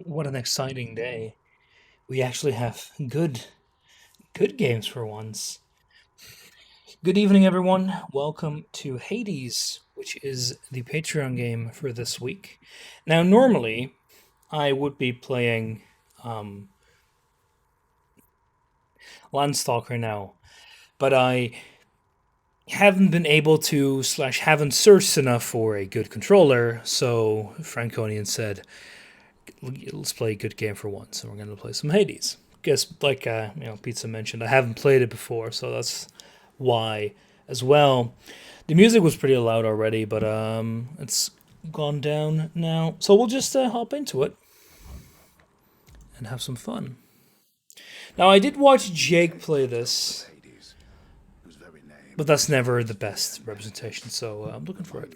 What an exciting day. We actually have good games for once. Good evening everyone. Welcome to Hades, which is the Patreon game for this week. Now normally I would be playing Landstalker now, but I haven't been able to / haven't searched enough for a good controller, so Franconian said let's play a good game for once, and we're going to play some Hades. Guess like Pizza mentioned, I haven't played it before, so that's why as well. The music was pretty loud already, but it's gone down now, so we'll just hop into it and have some fun. Now I did watch Jake play this, but that's never the best representation, so I'm looking for it.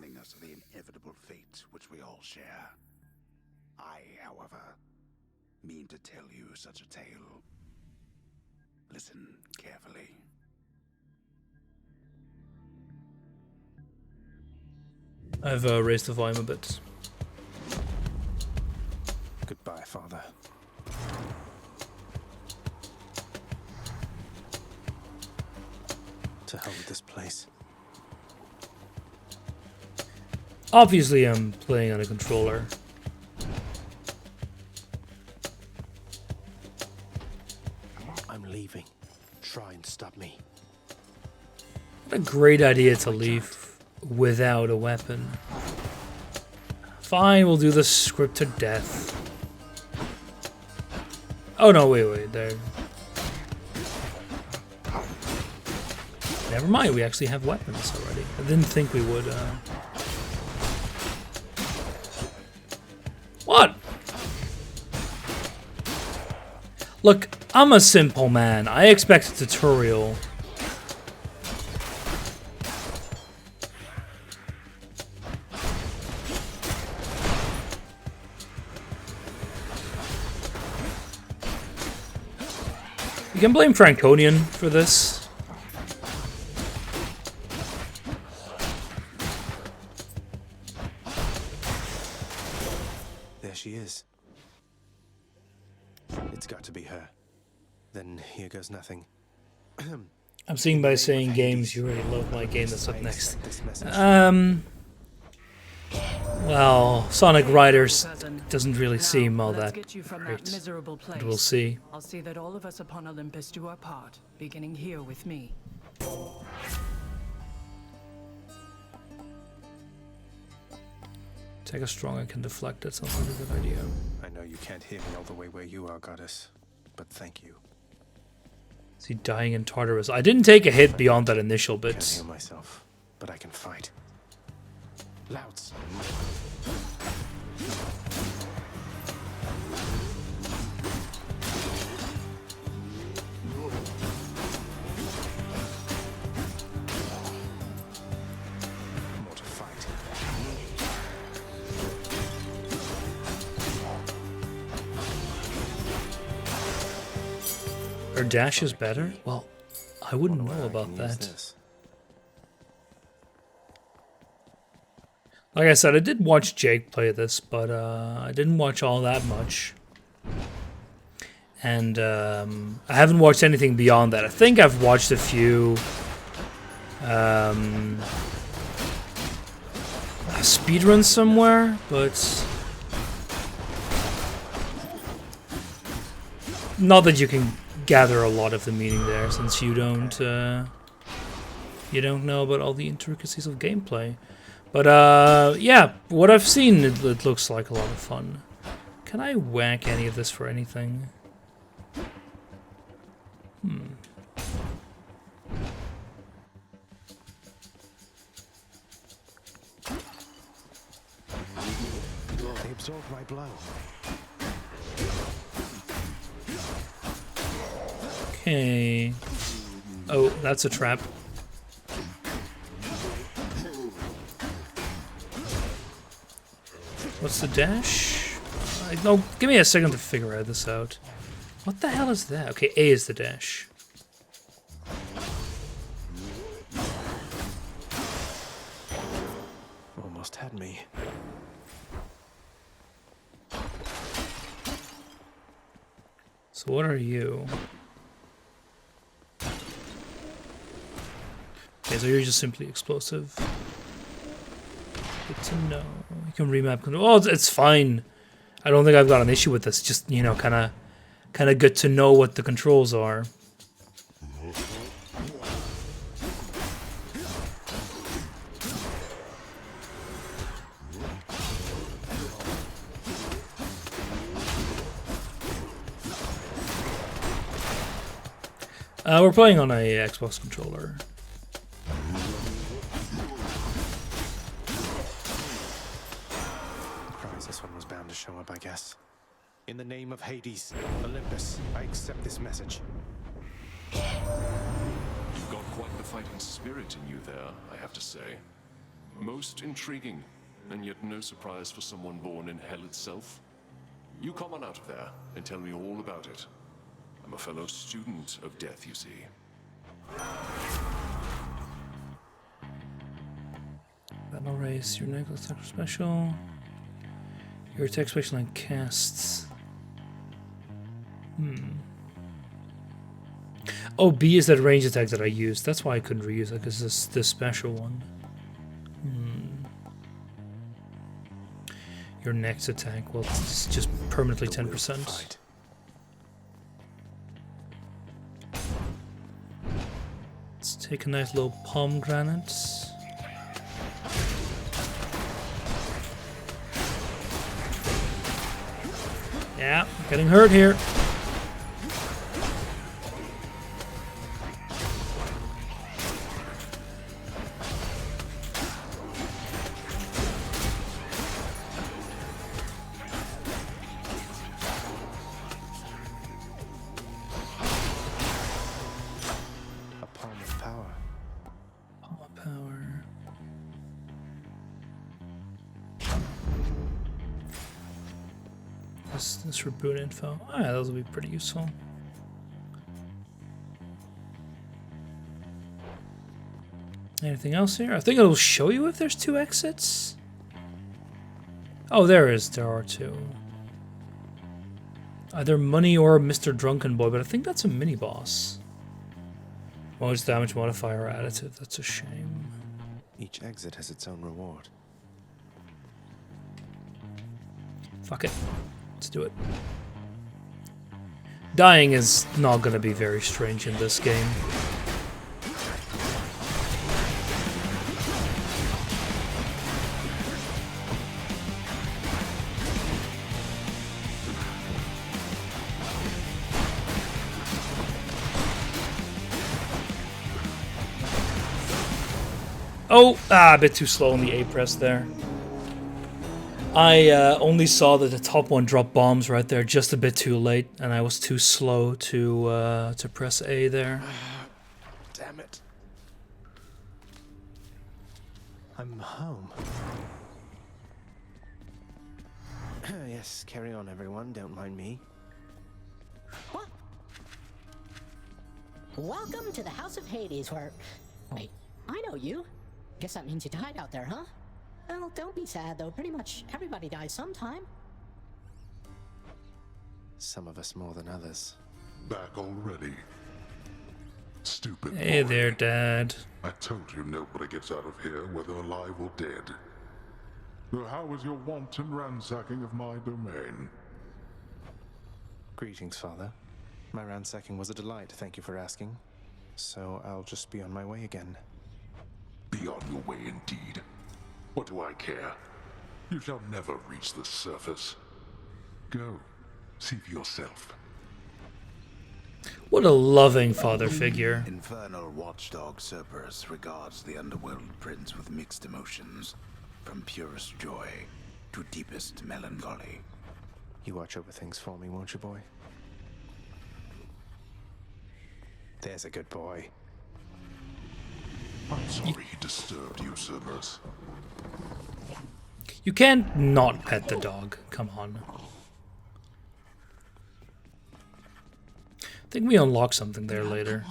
Mean to tell you such a tale. Listen carefully. I've raised the volume a bit. Goodbye, Father. To hell with this place. Obviously, I'm playing on a controller. I'm leaving. Try and stop me. What a great idea to leave without a weapon. Fine, we'll do the script to death. Oh no, wait, there. Never mind, we actually have weapons already. I didn't think we would, What? Look, I'm a simple man. I expect a tutorial. You can blame Franconian for this. There she is. It's got to be her. Then here goes nothing. I'm seeing by saying games, you already love my game that's up next. Well, Sonic Riders doesn't really seem all that great, but we'll see. I'll see that all of us upon Olympus do our part, beginning here with me. Take a strong and can deflect. That sounds like a good idea. I know you can't hear me all the way where you are, Goddess, but thank you. Is he dying in Tartarus? I didn't take a hit beyond that initial bit. Can't heal myself, but I can fight. Louds. More to fight. Her dash is better? Well, I wouldn't know about that. Like I said, I did watch Jake play this, but I didn't watch all that much. And I haven't watched anything beyond that. I think I've watched a few speedruns somewhere, but not that you can gather a lot of the meaning there, since you don't know about all the intricacies of gameplay. But yeah, what I've seen, it looks like a lot of fun. Can I whack any of this for anything? They absorbed my blow. Okay. Oh, that's a trap. What's the dash? No, give me a second to figure this out. What the hell is that? Okay, A is the dash. Almost had me. So what are you? Okay, so you're just simply explosive. Good to know. You can remap control. Oh, it's fine. I don't think I've got an issue with this. Just, you know, kind of good to know what the controls are. We're playing on a Xbox controller. Christ, this one was bound to show up, I guess. In the name of Hades, Olympus, I accept this message. You've got quite the fighting spirit in you there, I have to say. Most intriguing, and yet no surprise for someone born in hell itself. You come on out of there and tell me all about it. I'm a fellow student of death, you see. Battle race, your necklace attack special. Your attack special and casts. Oh, B is that range attack that I used. That's why I couldn't reuse it, because this the special one. Your next attack, well, it's just permanently 10%. Let's take a nice little pomegranate. Yeah, getting hurt here. A palm of power. Palm of power. This for boot info. Ah, those will be pretty useful. Anything else here? I think it'll show you if there's 2 exits. Oh, there is. There are 2. Either Money or Mr. Drunken Boy, but I think that's a mini boss. Most damage modifier additive. That's a shame. Each exit has its own reward. Fuck it. Let's do it. Dying is not going to be very strange in this game. Oh, a bit too slow on the A press there. I only saw that the top one dropped bombs right there just a bit too late, and I was too slow to press A there. Damn it. I'm home. Yes, carry on, everyone. Don't mind me. What? Welcome to the House of Hades, where... Wait, I know you. Guess that means you died out there, huh? Well, don't be sad, though. Pretty much everybody dies sometime. Some of us more than others. Back already? Stupid Hey boy. there, Dad. I told you nobody gets out of here, whether alive or dead. So how was your wanton ransacking of my domain? Greetings, Father. My ransacking was a delight, thank you for asking. So I'll just be on my way again. Be on your way indeed. What do I care? You shall never reach the surface. Go, see for yourself. What a loving father figure. Infernal watchdog Cerberus regards the underworld prince with mixed emotions, from purest joy to deepest melancholy. You watch over things for me, won't you, boy? There's a good boy. I'm sorry he disturbed you, Cerberus. You can't not pet the dog. Come on. I think we unlock something there later.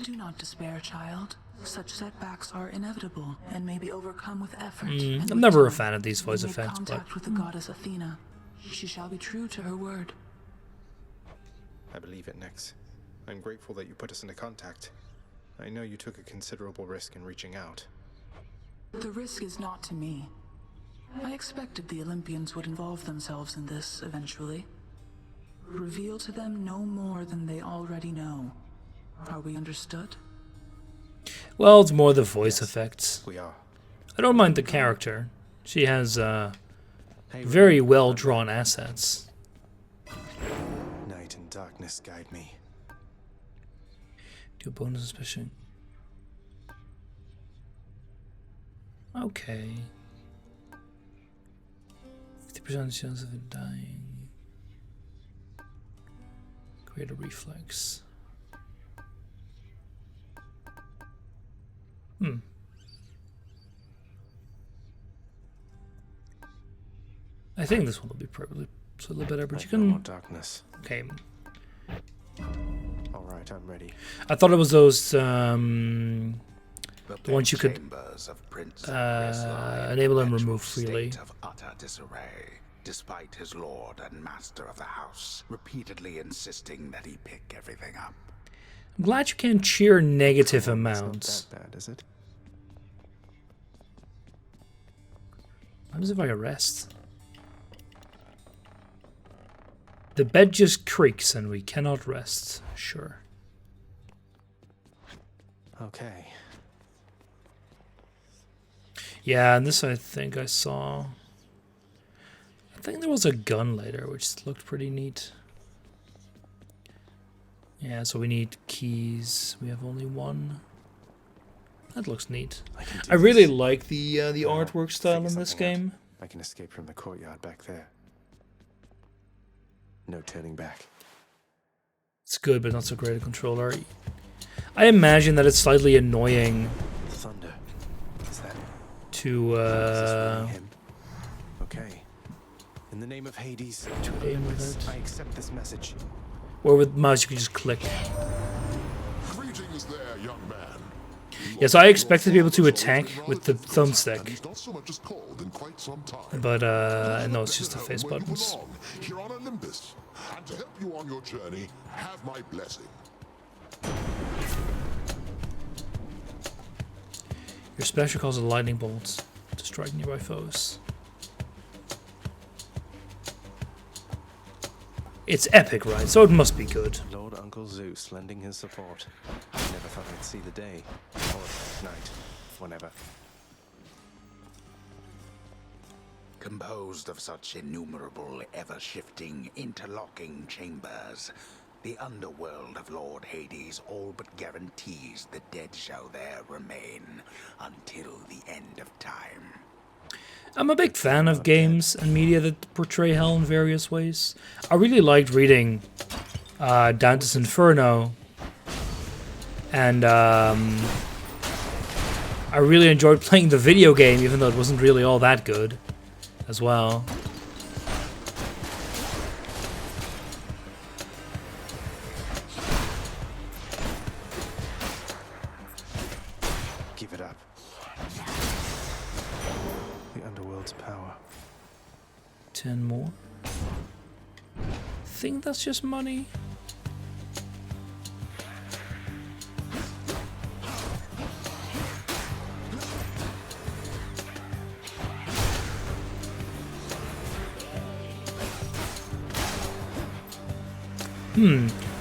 Do not despair, child. Such setbacks are inevitable and may be overcome with effort. I'm never a fan of these voice Make effects, but contact with the goddess Athena. She shall be true to her word. I believe it, Nix. I'm grateful that you put us into contact. I know you took a considerable risk in reaching out. The risk is not to me. I expected the Olympians would involve themselves in this eventually. Reveal to them no more than they already know. Are we understood? Well, it's more the voice effects. We are. I don't mind the character. She has very well drawn assets. Night and darkness guide me. Do a bonus suspicion. Okay. 50% chance of it dying. Create a reflex. I think this one will be probably a little better, but you No more can. darkness. Okay. Alright, I'm ready. I thought it was those The ones you could chambers of Prince Resline enable and perpetual remove freely. state of utter disarray, despite his lord and master of the house repeatedly insisting that he pick everything up. I'm glad you can cheer negative amounts. It's not that bad, is it? What happens if I arrest? The bed just creaks and we cannot rest. Sure. Okay. Yeah, and this I think I saw. I think there was a gun later, which looked pretty neat. Yeah, so we need keys. We have only one. That looks neat. I really like the artwork style in this game. I can escape from the courtyard back there. No turning back. It's good, but not so great a controller. I imagine that it's slightly annoying Thunder. Is that to is this really him? Okay. In the name of Hades, to aim with Olympus, it. I accept this message. Or with mouse you can just click. Greetings there, young man. Yes, I expected to be able to attack with the thumbstick. He's not so much as called in quite some time. But no, it's just the face Where you buttons. belong, here on Olympus. And to help you on your journey, have my blessing. Your special calls a lightning bolt to strike nearby foes. It's epic, right? So it must be good. Lord Uncle Zeus lending his support. I never thought I'd see the day. Or night. Whenever. Composed of such innumerable, ever-shifting, interlocking chambers, the underworld of Lord Hades all but guarantees the dead shall there remain until the end of time. I'm a big fan of games and media that portray hell in various ways. I really liked reading Dante's Inferno, and I really enjoyed playing the video game, even though it wasn't really all that good as well. Give it up. The underworld's power. 10 more. Think that's just money.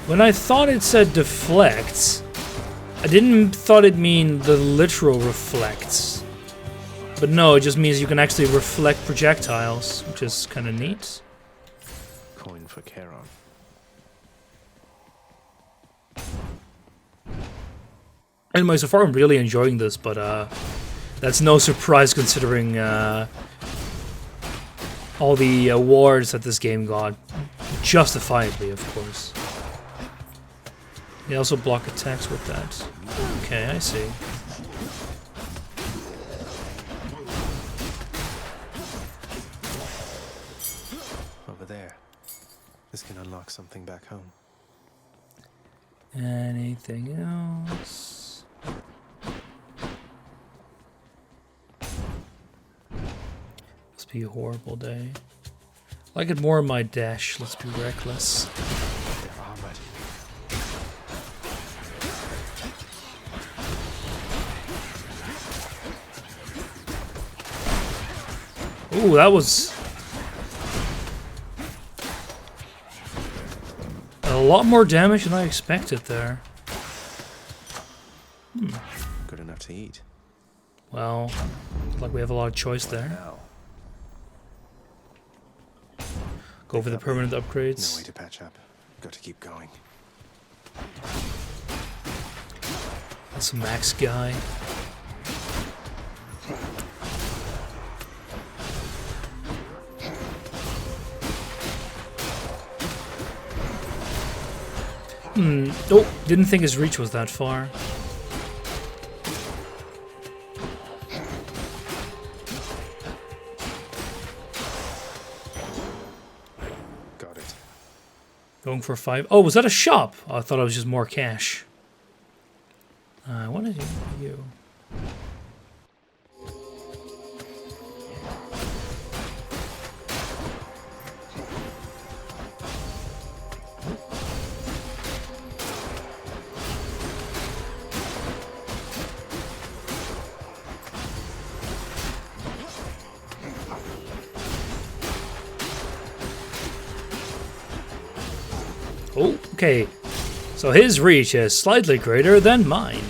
When I thought it said deflects, I didn't thought it mean the literal reflects. But no, it just means you can actually reflect projectiles, which is kind of neat. Coin for Charon. Anyway, so far I'm really enjoying this, but that's no surprise considering all the awards that this game got. Justifiably, of course. They also block attacks with that. Okay, I see. Over there. This can unlock something back home. Anything else? Must be a horrible day. I like it more in my dash. Let's be reckless. They're armored. Ooh, that was a lot more damage than I expected there. Good enough to eat. Well, looks like we have a lot of choice there. Now, Go for the permanent no upgrades. way to patch up. Got to keep going. That's a max guy. Oh, didn't think his reach was that far. Got it. Going for 5. Oh, was that a shop? Oh, I thought it was just more cash. What is you? Oh, okay. So his reach is slightly greater than mine.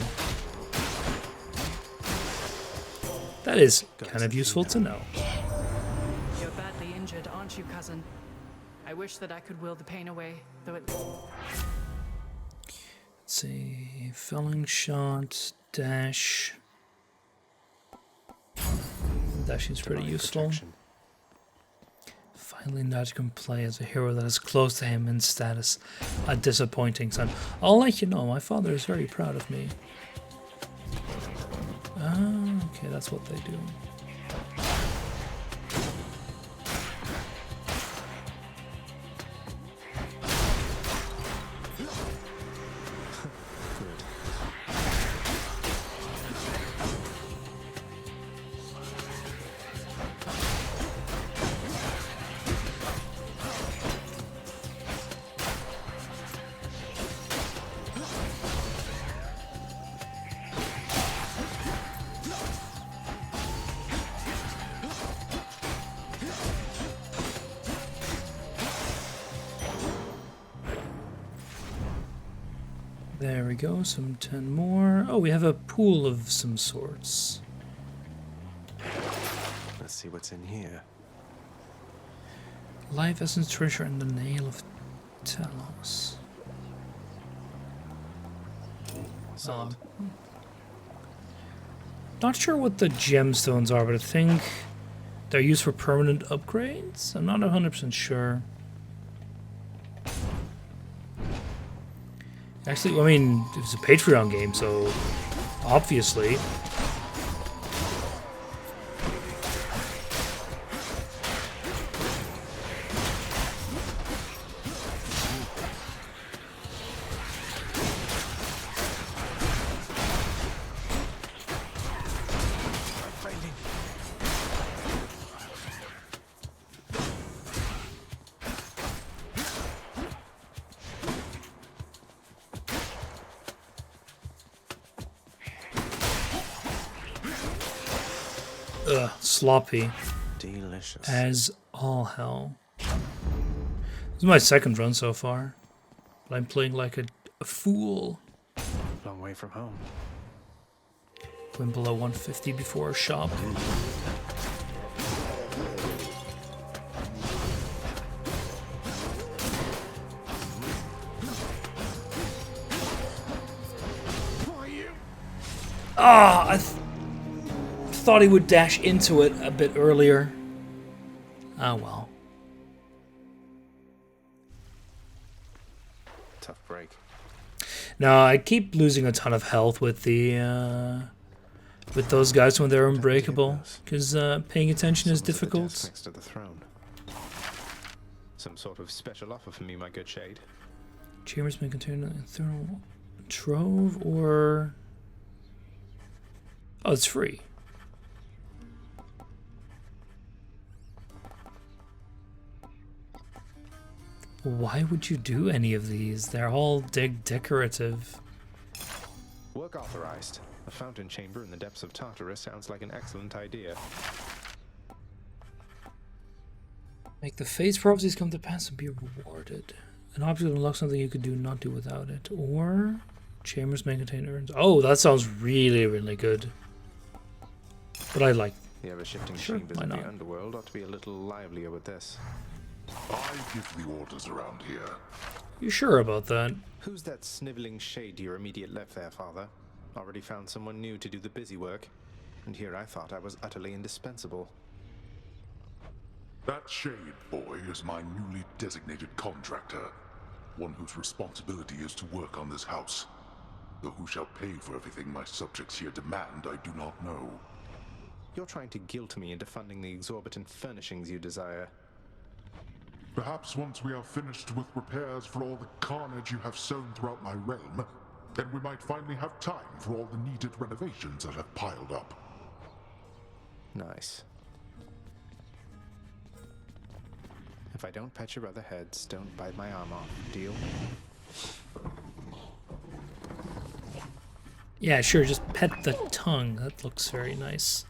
That is kind of useful to know. You're badly injured, aren't you, cousin? I wish that I could will the pain away, though it... Let's see. Felling shot, dash. Dashing's pretty Divine useful. protection. Finally, Nudge can play as a hero that is close to him in status. A disappointing son. I'll let you know, my father is very proud of me. Ah, okay, that's what they do. There we go, some 10 more. Oh, we have a pool of some sorts. Let's see what's in here. Life Essence Treasure and the Nail of Talos. Solid. Not sure what the gemstones are, but I think they're used for permanent upgrades? I'm not 100% sure. Actually, I mean, it's a Patreon game, so obviously. Ugh, sloppy Delicious. as all hell. This is my second run so far, but I'm playing like a fool. Long way from home. Went below 150 before a shop. Ah, I thought he would dash into it a bit earlier. Ah, well. Tough break. Now I keep losing a ton of health with the with those guys when they're unbreakable, because paying attention is Someone's at the desk difficult. next to the throne. Some sort of special offer for me, my good shade. Chambers may contain an internal trove or... Oh, it's free. Why would you do any of these? They're all decorative. Work authorized. A fountain chamber in the depths of Tartarus sounds like an excellent idea. Make the Fate's prophecies come to pass and be rewarded. An object will unlock something you could do not do without it. Or chambers may contain urns. Oh, that sounds really, really good. But I like. The ever-shifting Sure, chambers why of not? the underworld ought to be a little livelier with this. I give the orders around here. You sure about that? Who's that sniveling shade to your immediate left there, Father? Already found someone new to do the busy work. And here I thought I was utterly indispensable. That shade boy is my newly designated contractor. One whose responsibility is to work on this house. Though who shall pay for everything my subjects here demand, I do not know. You're trying to guilt me into funding the exorbitant furnishings you desire. Perhaps once we are finished with repairs for all the carnage you have sown throughout my realm, then we might finally have time for all the needed renovations that have piled up. Nice. If I don't pet your other heads, don't bite my arm off. Deal? Yeah, sure, just pet the tongue. That looks very nice.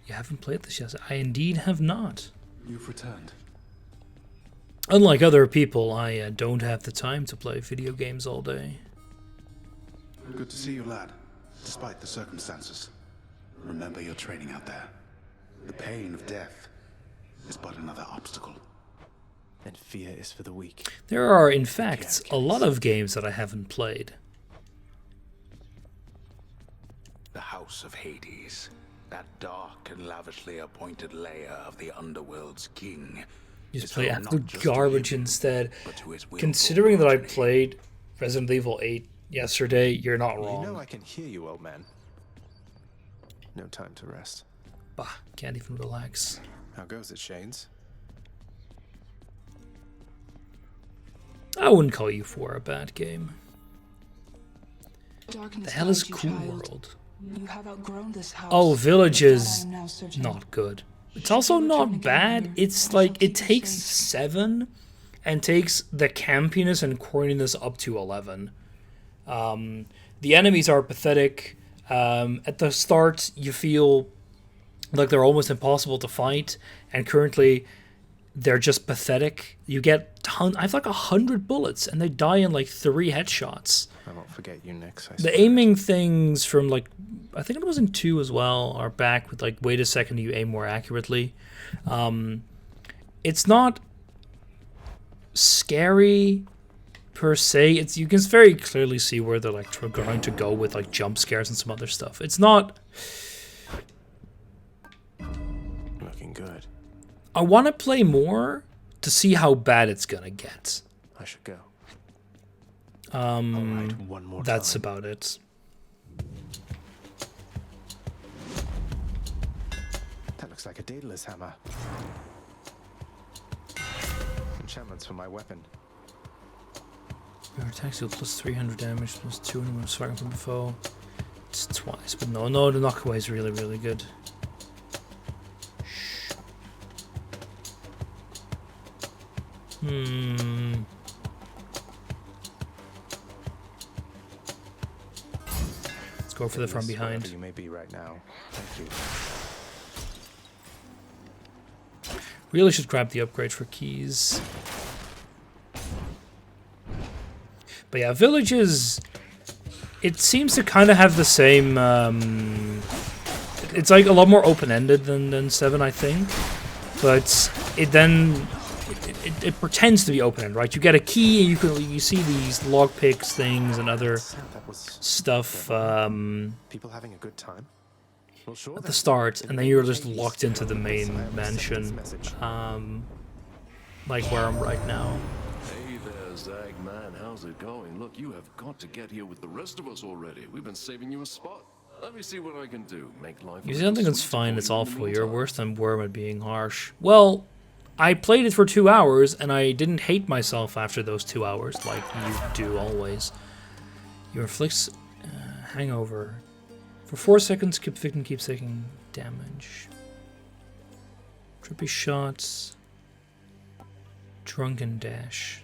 You haven't played this yet? I indeed have not. You've returned. Unlike other people, I don't have the time to play video games all day. Good to see you, lad. Despite the circumstances. Remember your training out there. The pain of death is but another obstacle. And fear is for the weak. There are, in fact, a lot of games that I haven't played. The House of Hades. That dark and lavishly appointed lair of the underworld's king. Just is play home not absolute just to garbage him, instead. but to his willful Considering that I progeny. played Resident Evil 8 yesterday, you're not wrong. You know I can hear you, old man. No time to rest. Bah, can't even relax. How goes it, Shades? I wouldn't call you for a bad game. Darkness The hell is guides you, Cool child. World? You have outgrown this house. Oh, Village With that, is I am now certain. not good. It's also not bad. It's like, it takes 7 and takes the campiness and corniness up to 11. The enemies are pathetic. At the start, you feel like they're almost impossible to fight, and currently they're just pathetic. You get I have like 100 bullets, and they die in like 3 headshots. I won't forget you, Nix. The aiming things from like, I think it was in 2 as well, are back with like, wait a second, you aim more accurately. It's not scary per se. It's, you can very clearly see where they're like going to go with like jump scares and some other stuff. It's not. Looking good. I want to play more to see how bad it's gonna get. I should go. All right, one more That's time. about it. That looks like a Daedalus hammer. Enchantments for my weapon. Your attacks deal plus 300 damage, plus 200 when striking from the foe. It's twice, but no, the knockaway is really, really good. Let's go for the from Daedalus, wherever behind. you may be right now. Thank you. Really should grab the upgrade for keys. But yeah, Villages, it seems to kind of have the same, it's like a lot more open-ended than 7, I think. But it then, it pretends to be open-ended, right? You get a key, and you see these lockpicks things and other That was stuff people having a good time. Well, sure at the then. start, If and you then make you're the just Hades, locked into the I main will send mansion, this message. like where I'm right now. Hey there, Zagman. How's it going? Look, you have got to get here with the rest of us already. We've been saving you a spot. Let me see what I can do. Make life a You little don't think it's sweeter fine, for it's you in the awful. You're meantime. worse than Worm at being harsh. Well, I played it for 2 hours, and I didn't hate myself after those 2 hours, like you do always. You inflicts hangover. For 4 seconds, victim keeps taking damage. Trippy shots. Drunken dash.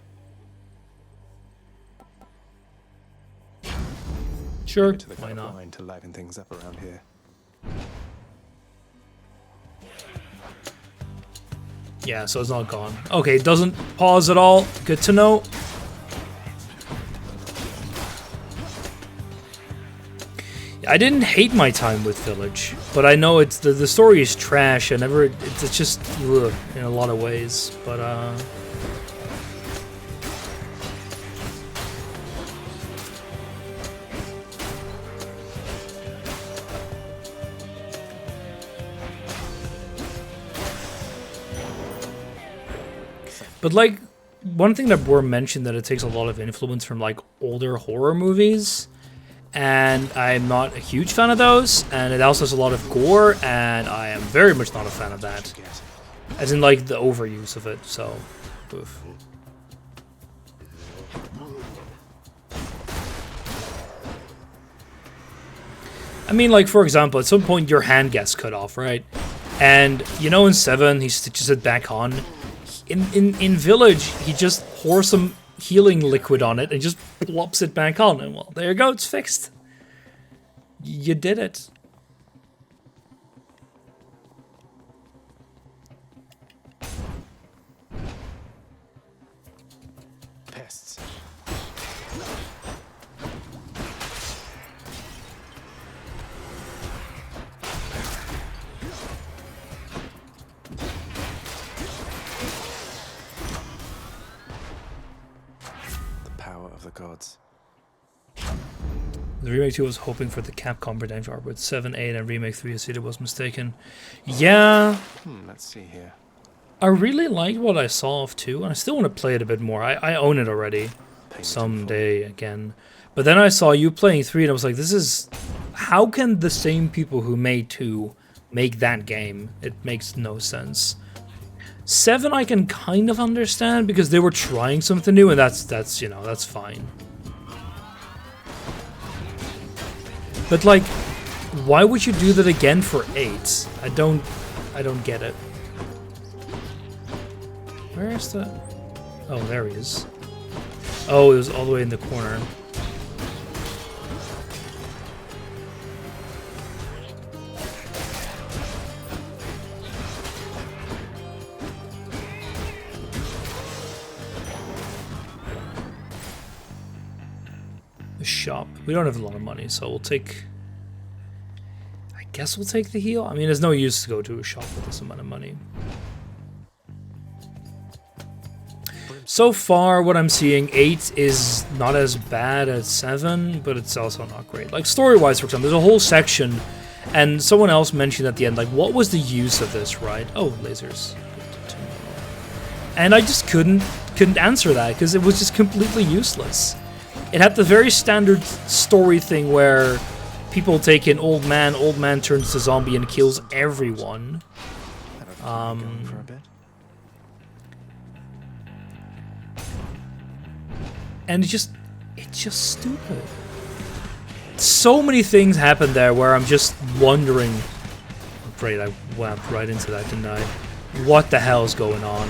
Sure, Get to the why kind of not? wine to liven things up around here. Yeah, so it's not gone. Okay, it doesn't pause at all. Good to know. I didn't hate my time with Village, but I know it's the story is trash and it's just ugh, in a lot of ways. But like one thing that Bohr mentioned that it takes a lot of influence from like older horror movies. And I'm not a huge fan of those, and it also has a lot of gore, and I am very much not a fan of that. As in, like, the overuse of it, so... Oof. I mean, like, for example, at some point your hand gets cut off, right? And, you know, in 7, he stitches it back on. In Village, he just pours some healing liquid on it and just plops it back on, and well, there you go, it's fixed. You did it. Pests. The power of the gods. The Remake 2 was hoping for the Capcom potential with 7, 8, and Remake 3 as it was mistaken. Yeah. Let's see here. I really liked what I saw of 2, and I still want to play it a bit more. I own it already. Someday again. But then I saw you playing 3, and I was like, this is... How can the same people who made 2 make that game? It makes no sense. 7 I can kind of understand, because they were trying something new, and that's you know, that's fine. But like, why would you do that again for 8? I don't get it. Where is the... Oh, there he is. Oh, it was all the way in the corner. The shop. We don't have a lot of money, so we'll take... I guess we'll take the heal. I mean, there's no use to go to a shop with this amount of money. So far, what I'm seeing, 8 is not as bad as 7, but it's also not great. Like, story-wise, for example, there's a whole section, and someone else mentioned at the end, like, what was the use of this, right? Oh, lasers. And I just couldn't answer that, because it was just completely useless. It had the very standard story thing where people take in old man turns to zombie and kills everyone. And it's just stupid. So many things happened there where I'm just wondering. I'm afraid I went right into that, didn't I? What the hell's going on?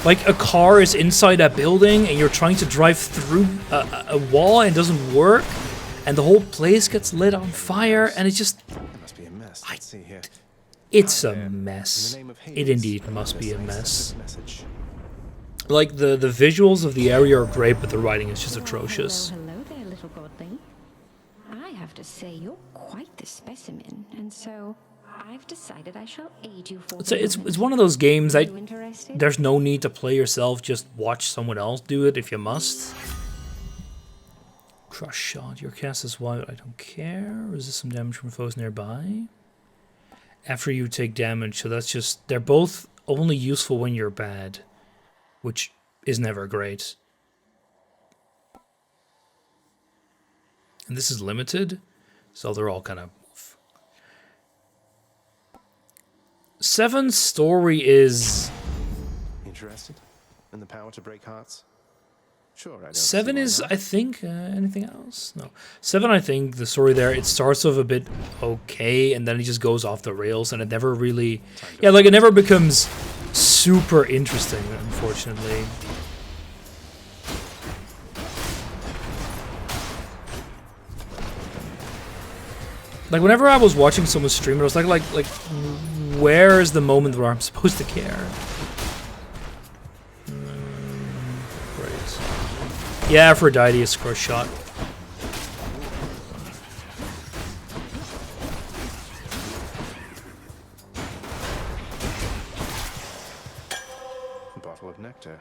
Like, a car is inside a building and you're trying to drive through a wall and it doesn't work. And the whole place gets lit on fire, and it's just... It must be a mess. Let's see here. It's a mess. It indeed must be a mess. Like, the visuals of the area are great, but the writing is just atrocious. Hello there, little godling. I have to say, you're quite the specimen, and so I've decided I shall aid you for It's one of those games that there's no need to play yourself, just watch someone else do it if you must. Crush shot. Your cast is wide. I don't care. Resist some damage from foes nearby. After you take damage, so that's just... They're both only useful when you're bad, which is never great. And this is limited, so they're all kind of... 7's story is... Interested in the power to break hearts? Sure, I don't 7 is, I think, anything else? No. 7, I think, the story there, it starts off a bit okay, and then it just goes off the rails, and it never really... Yeah, like, it never becomes super interesting, unfortunately. Like, whenever I was watching someone stream it, I was like, where is the moment where I'm supposed to care? Great. Yeah, Aphrodite is cross shot. A bottle of nectar.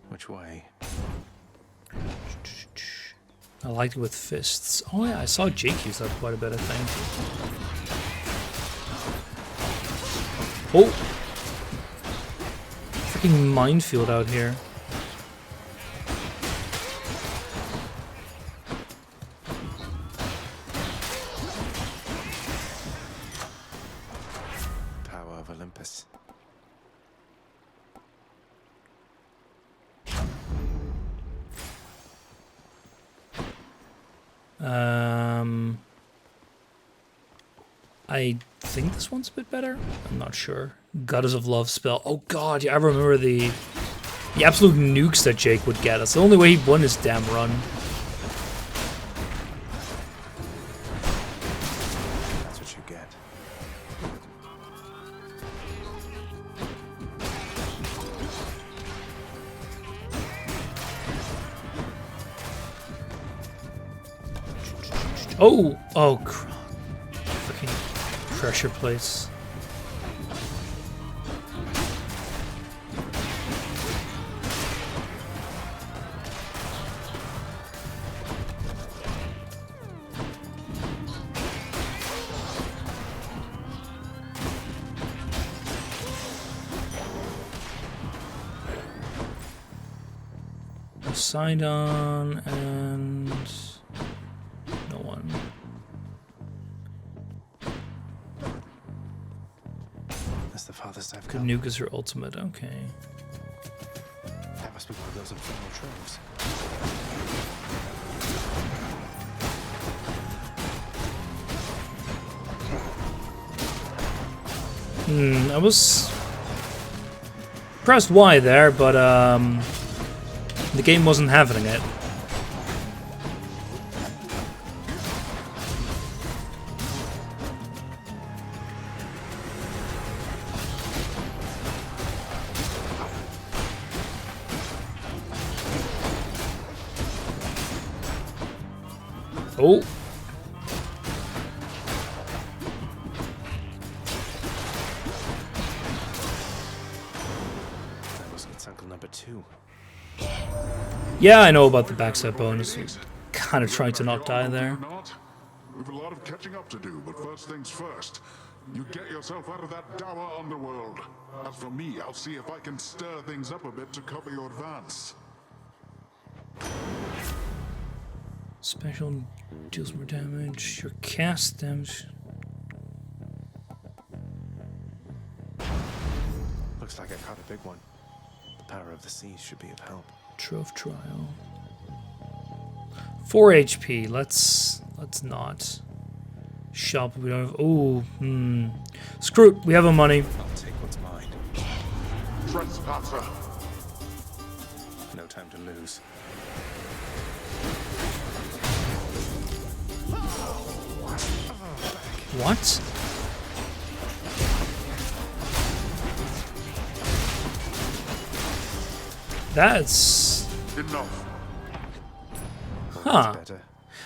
Which way? I liked it with fists. Oh yeah, I saw Jake use that quite a bit, I think. Oh! Freaking minefield out here. Power of Olympus. I think this one's a bit better. I'm not sure. Goddess of Love spell. Oh god, yeah, I remember the absolute nukes that Jake would get. That's the only way he won his damn run. That's what you get. Oh! Oh, freaking pressure place. Poseidon and no one. That's the farthest I've Could come. nuke is her ultimate, okay. That must be one of those infernal troves. I was pressed Y there, but the game wasn't having it. Oh. That was its uncle number 2. Yeah, I know about the backside bonus. Kind of trying to not die there. We've a lot of catching up to do, but first things first. You get yourself out of that dour underworld. As for me, I'll see if I can stir things up a bit to cover your advance. Special deals more damage. Your cast damage. Looks like I caught a big one. The power of the seas should be of help. Trove trial. 4 HP. Let's not. Shop. We don't have. Oh. Screw it. We have a money. I'll take what's mine. Trespasser! No time to lose. What? That's... Enough. Huh. Better.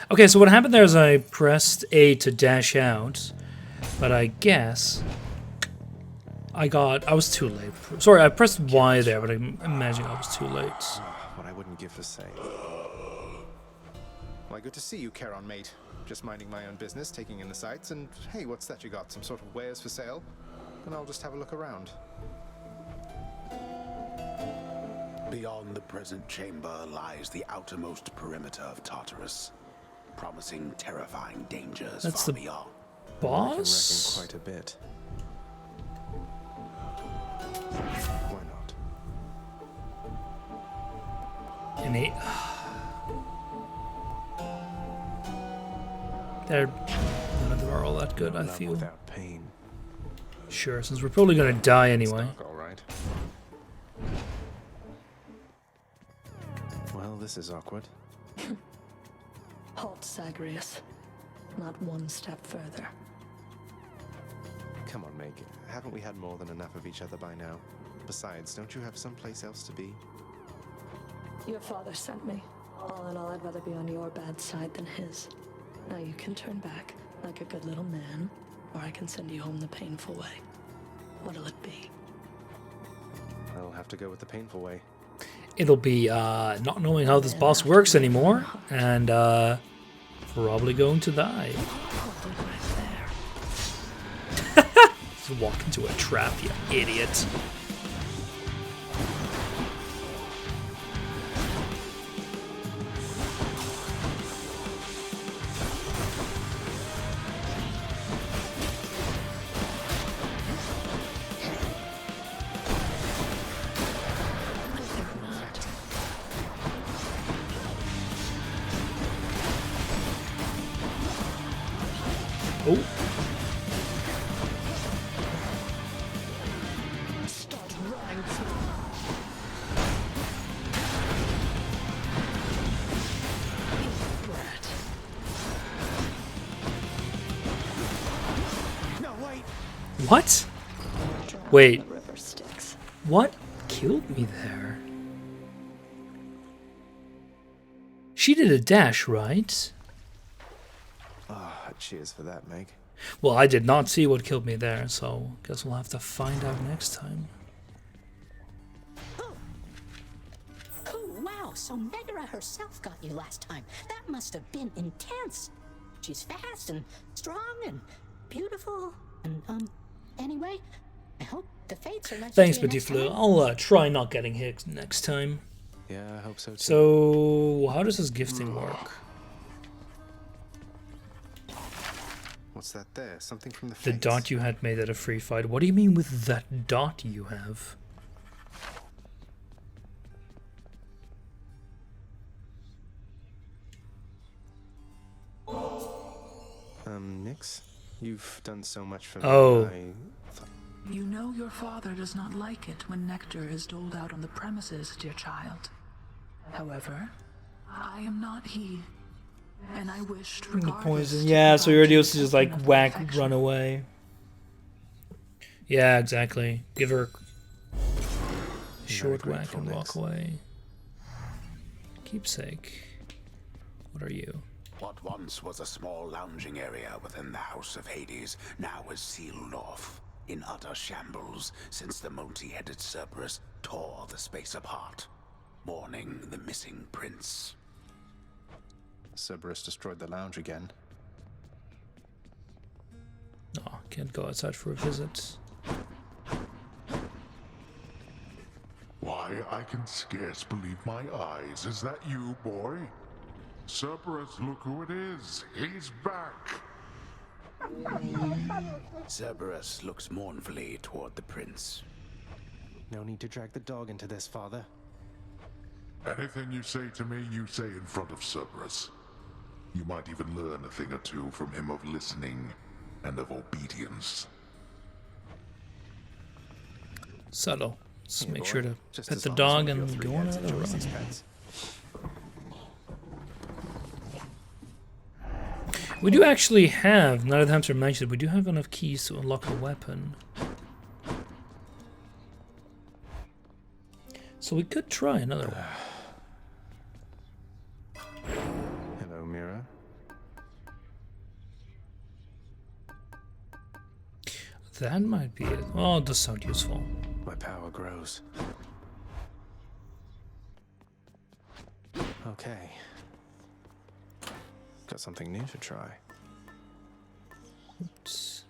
Okay, so what happened there is I pressed A to dash out, but I guess I was too late. Sorry, I pressed Y there, but I imagine I was too late. What I wouldn't give for same. Why, good to see you, Charon, mate. Just minding my own business, taking in the sights, and hey, what's that you got? Some sort of wares for sale? Then I'll just have a look around. Beyond the present chamber lies the outermost perimeter of Tartarus, promising terrifying dangers That's far the beyond. boss? I can reckon quite a bit. Why not? Innate. None of them are all that good, I Love feel. without pain. Sure, since we're probably gonna die anyway. Stock, all right. Well, this is awkward. Halt, Zagreus. Not one step further. Come on, Meg. Haven't we had more than enough of each other by now? Besides, don't you have someplace else to be? Your father sent me. All in all, I'd rather be on your bad side than his. Now you can turn back, like a good little man, or I can send you home the painful way. What'll it be? I'll have to go with the painful way. It'll be not knowing how this boss works anymore, and probably going to die. Just walk into a trap, you idiot. Oh. Start running. Brat. No, wait! What? Wait. What killed me there? She did a dash, right? Ah, cheers for that, Meg. Well, I did not see what killed me there, so guess we'll have to find out next time. Oh, wow, so Megara herself got you last time. That must have been intense. She's fast and strong and beautiful. And, anyway, I hope the fates are nice. Thanks, to you Petit next Fleur. time. I'll try not getting hit next time. Yeah, I hope so too. So, how does this gifting work? What's that there? Something from the The face. dot you had made at a free fight. What do you mean with that dot you have? Nix? You've done so much for Oh. me. You know your father does not like it when nectar is doled out on the premises, dear child. However, I am not he, and I wished regardless Poison. to Yeah, so provide your you idea is to just something like of whack, affection. run away. Yeah, exactly. Give her a short whack grateful, and walk Nix. away. Keepsake. What are you? What once was a small lounging area within the House of Hades now is sealed off, in utter shambles since the multi-headed Cerberus tore the space apart, mourning the missing prince. Cerberus destroyed the lounge again. Oh, can't go outside for a visit. Why, I can scarce believe my eyes. Is that you, boy? Cerberus, look who it is. He's back. Cerberus looks mournfully toward the prince. No need to drag the dog into this, father. Anything you say to me, you say in front of Cerberus. You might even learn a thing or two from him of listening and of obedience. Subtle. Just Here, make boy. sure to Just pet as the long as dog one of your and three go on heads another enjoys run. these pets. We do actually have, now that the hamster mentioned, we do have enough keys to unlock a weapon. So we could try another one. Hello, Mira. That might be it. Oh, it does sound useful. My power grows. Okay. Got something new to try. Oops.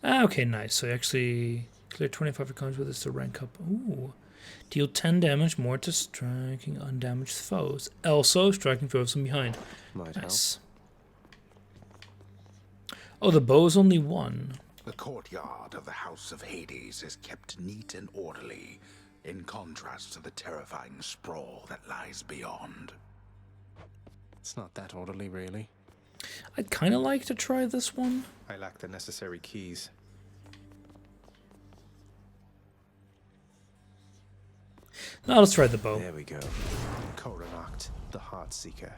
Ah, okay, nice. So you actually clear 25 encounters with this to rank up. Ooh. Deal 10 damage more to striking undamaged foes. Also, striking foes from behind. Might Nice. Oh, the bow is only one. The courtyard of the House of Hades is kept neat and orderly, in contrast to the terrifying sprawl that lies beyond. It's not that orderly, really. I'd kind of like to try this one. I lack the necessary keys. Now let's try the bow. There we go. Coronacht, the Heartseeker.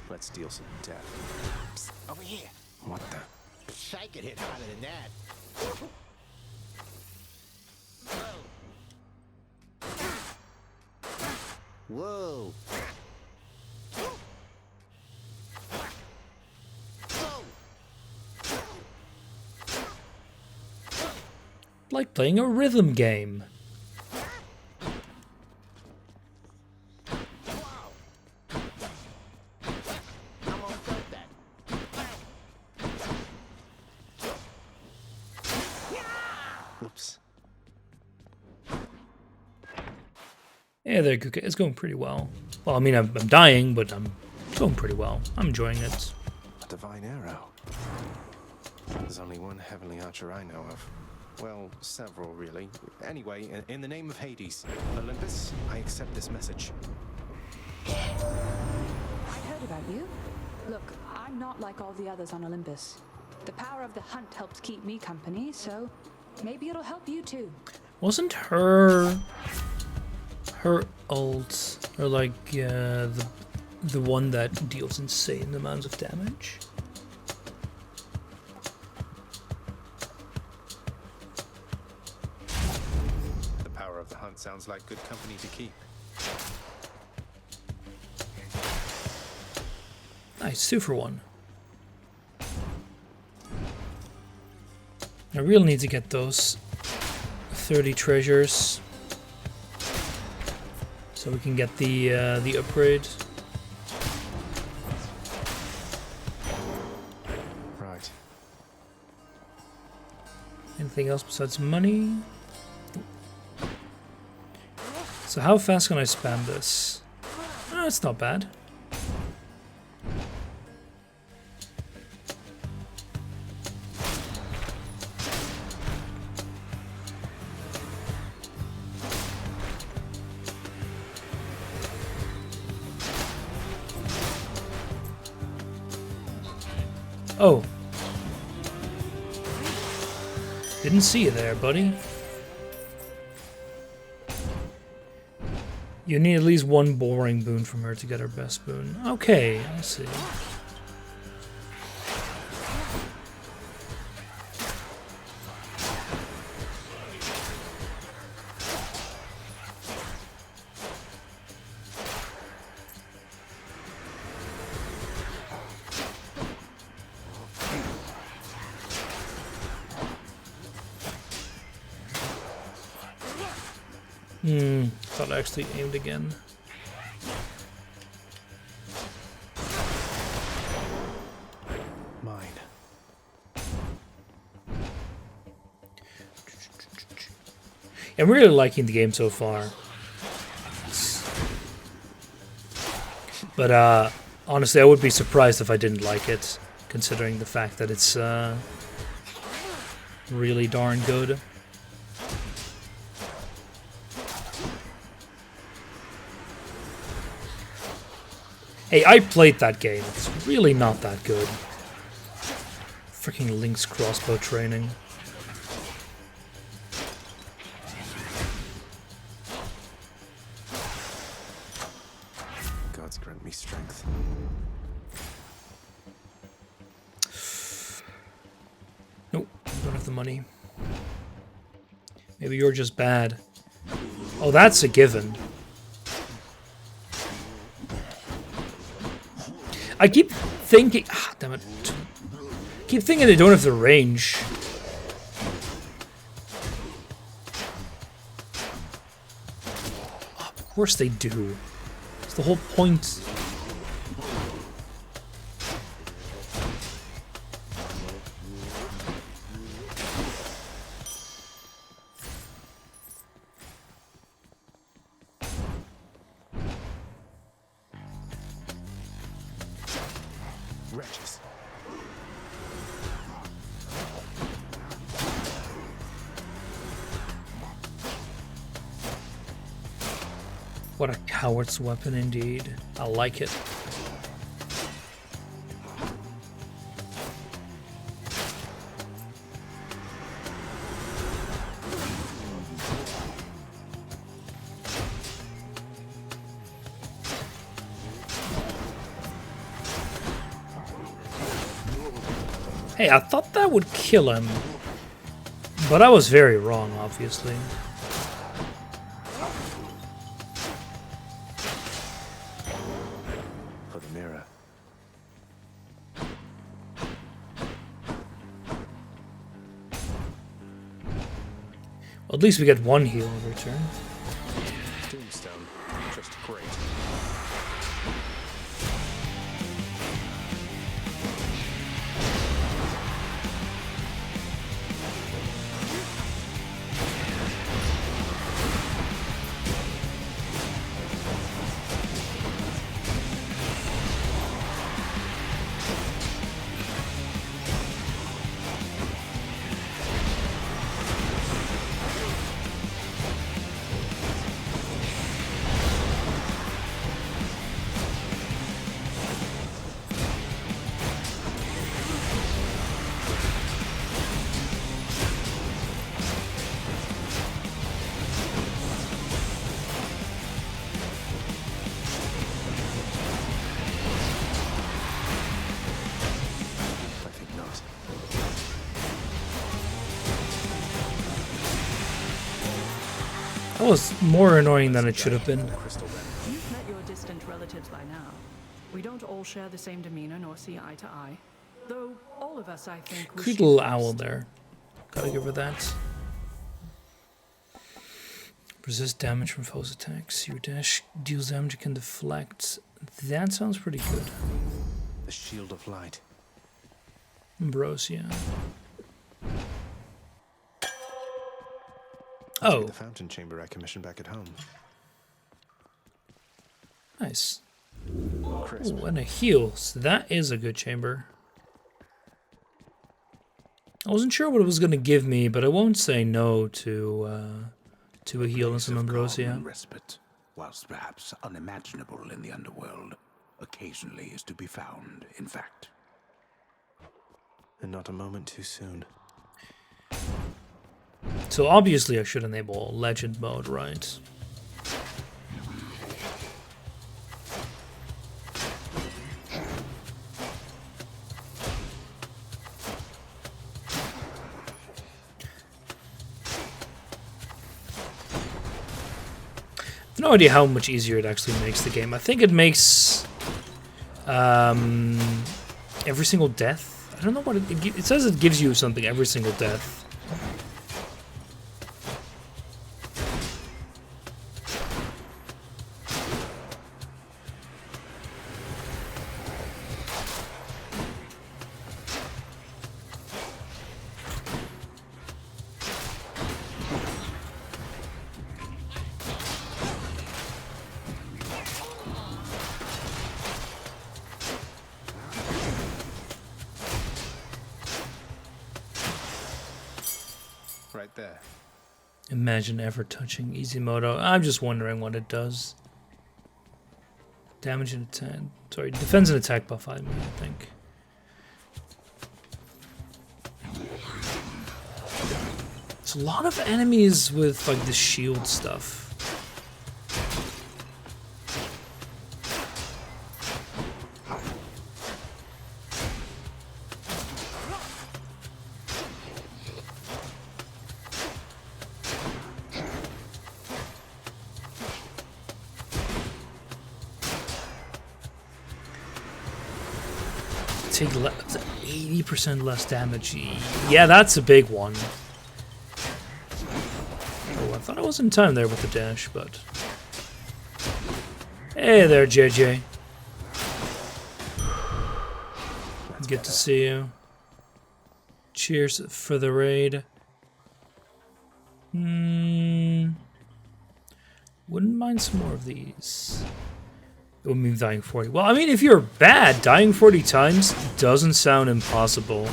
Let's deal some death. Psst, over here. What the? I could hit harder than that. Whoa. Like playing a rhythm game. Oops. Yeah, there, Kuka. It's going pretty well. Well, I mean, I'm dying, but I'm going pretty well. I'm enjoying it. A divine arrow. There's only one heavenly archer I know of. Well, several, really. Anyway, in the name of Hades, Olympus, I accept this message. I heard about you. Look, I'm not like all the others on Olympus. The power of the hunt helps keep me company, so maybe it'll help you too. Wasn't her ult, or like the one that deals insane amounts of damage? The power of the hunt sounds like good company to keep. Nice, 2 for 1. I really need to get those 30 treasures so we can get the upgrade. Right. Anything else besides money? So how fast can I spam this? Oh, it's not bad. Oh. Didn't see you there, buddy. You need at least one boring boon from her to get her best boon. Okay, I see. Thought I actually aimed again. Mine. I'm really liking the game so far. But honestly, I would be surprised if I didn't like it, considering the fact that it's really darn good. Hey, I played that game. It's really not that good. Freaking Link's crossbow training. Gods grant me strength. Nope, don't have the money. Maybe you're just bad. Oh, that's a given. I keep thinking... Ah, damn it. Keep thinking they don't have the range. Oh, of course they do. It's the whole point. Wretches. What a coward's weapon indeed. I like it. Hey, I thought that would kill him. But I was very wrong, obviously. For the mirror. Well, at least we get one heal in return. Tombstone. Just great. I think not. That was more annoying than it should have been. You've met your distant relatives by now. We don't all share the same demeanor nor see eye to eye. Though all of us, I think, wish Cute you little best. owl there. Gotta give her that. Resist damage from foes' attacks. Your dash deals damage you can deflect. That sounds pretty good. The shield of light. Ambrosia. Must be Oh, the fountain chamber I commissioned back at home. nice. Crisp. Ooh, and a heal. So that is a good chamber. I wasn't sure what it was going to give me, but I won't say no to a heal and some Place of calm ambrosia. and respite, whilst perhaps unimaginable in the underworld, occasionally is to be found, in fact. And not a moment too soon. So obviously I should enable legend mode, right? No idea how much easier it actually makes the game. I think it makes every single death. I don't know what it says. It gives you something every single death. Right there. Imagine ever touching easy mode. I'm just wondering what it does. Damage and attack. Sorry, defense and attack buff. I think. There's a lot of enemies with like the shield stuff. Take 80% less damage. Yeah, that's a big one. Oh, I thought I was in time there with the dash, but... Hey there, JJ. Good to see you. Cheers for the raid. Wouldn't mind some more of these. It would mean dying 40. Well, I mean, if you're bad, dying 40 times doesn't sound impossible.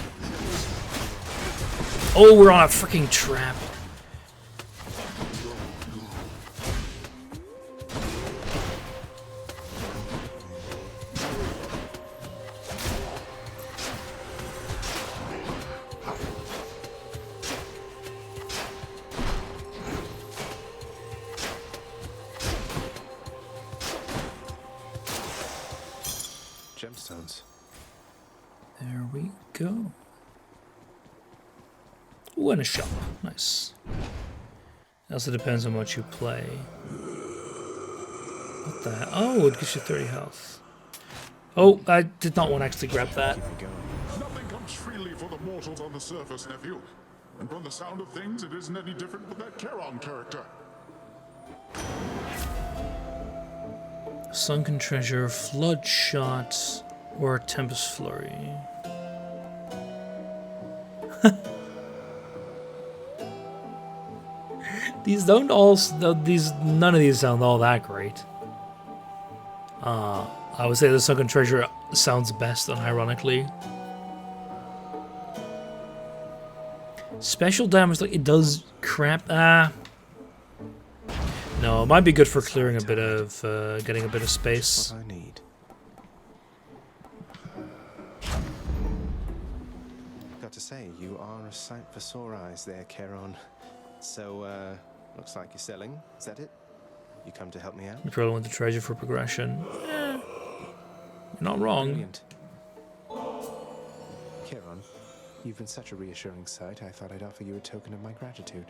Oh, we're on a freaking trap. Gemstones. There we go. Ooh, and a shop. Nice. It also depends on how much you play. What the hell? Oh, it gives you 30 health. Oh, I did not want to actually grab that. Nothing comes freely for the mortals on the surface, nephew. And from the sound of things, it isn't any different with that Charon character. Sunken Treasure, Flood Shot, or Tempest Flurry. These don't all. None of these sound all that great. I would say the Sunken Treasure sounds best, unironically. Special damage, like it does crap. No, it might be good for clearing a bit of, getting a bit of space. What I need. Got to say, you are a sight for sore eyes there, Charon. So, looks like you're selling. Is that it? You come to help me out? You probably want the treasure for progression. You're not wrong. Brilliant. Charon, you've been such a reassuring sight, I thought I'd offer you a token of my gratitude.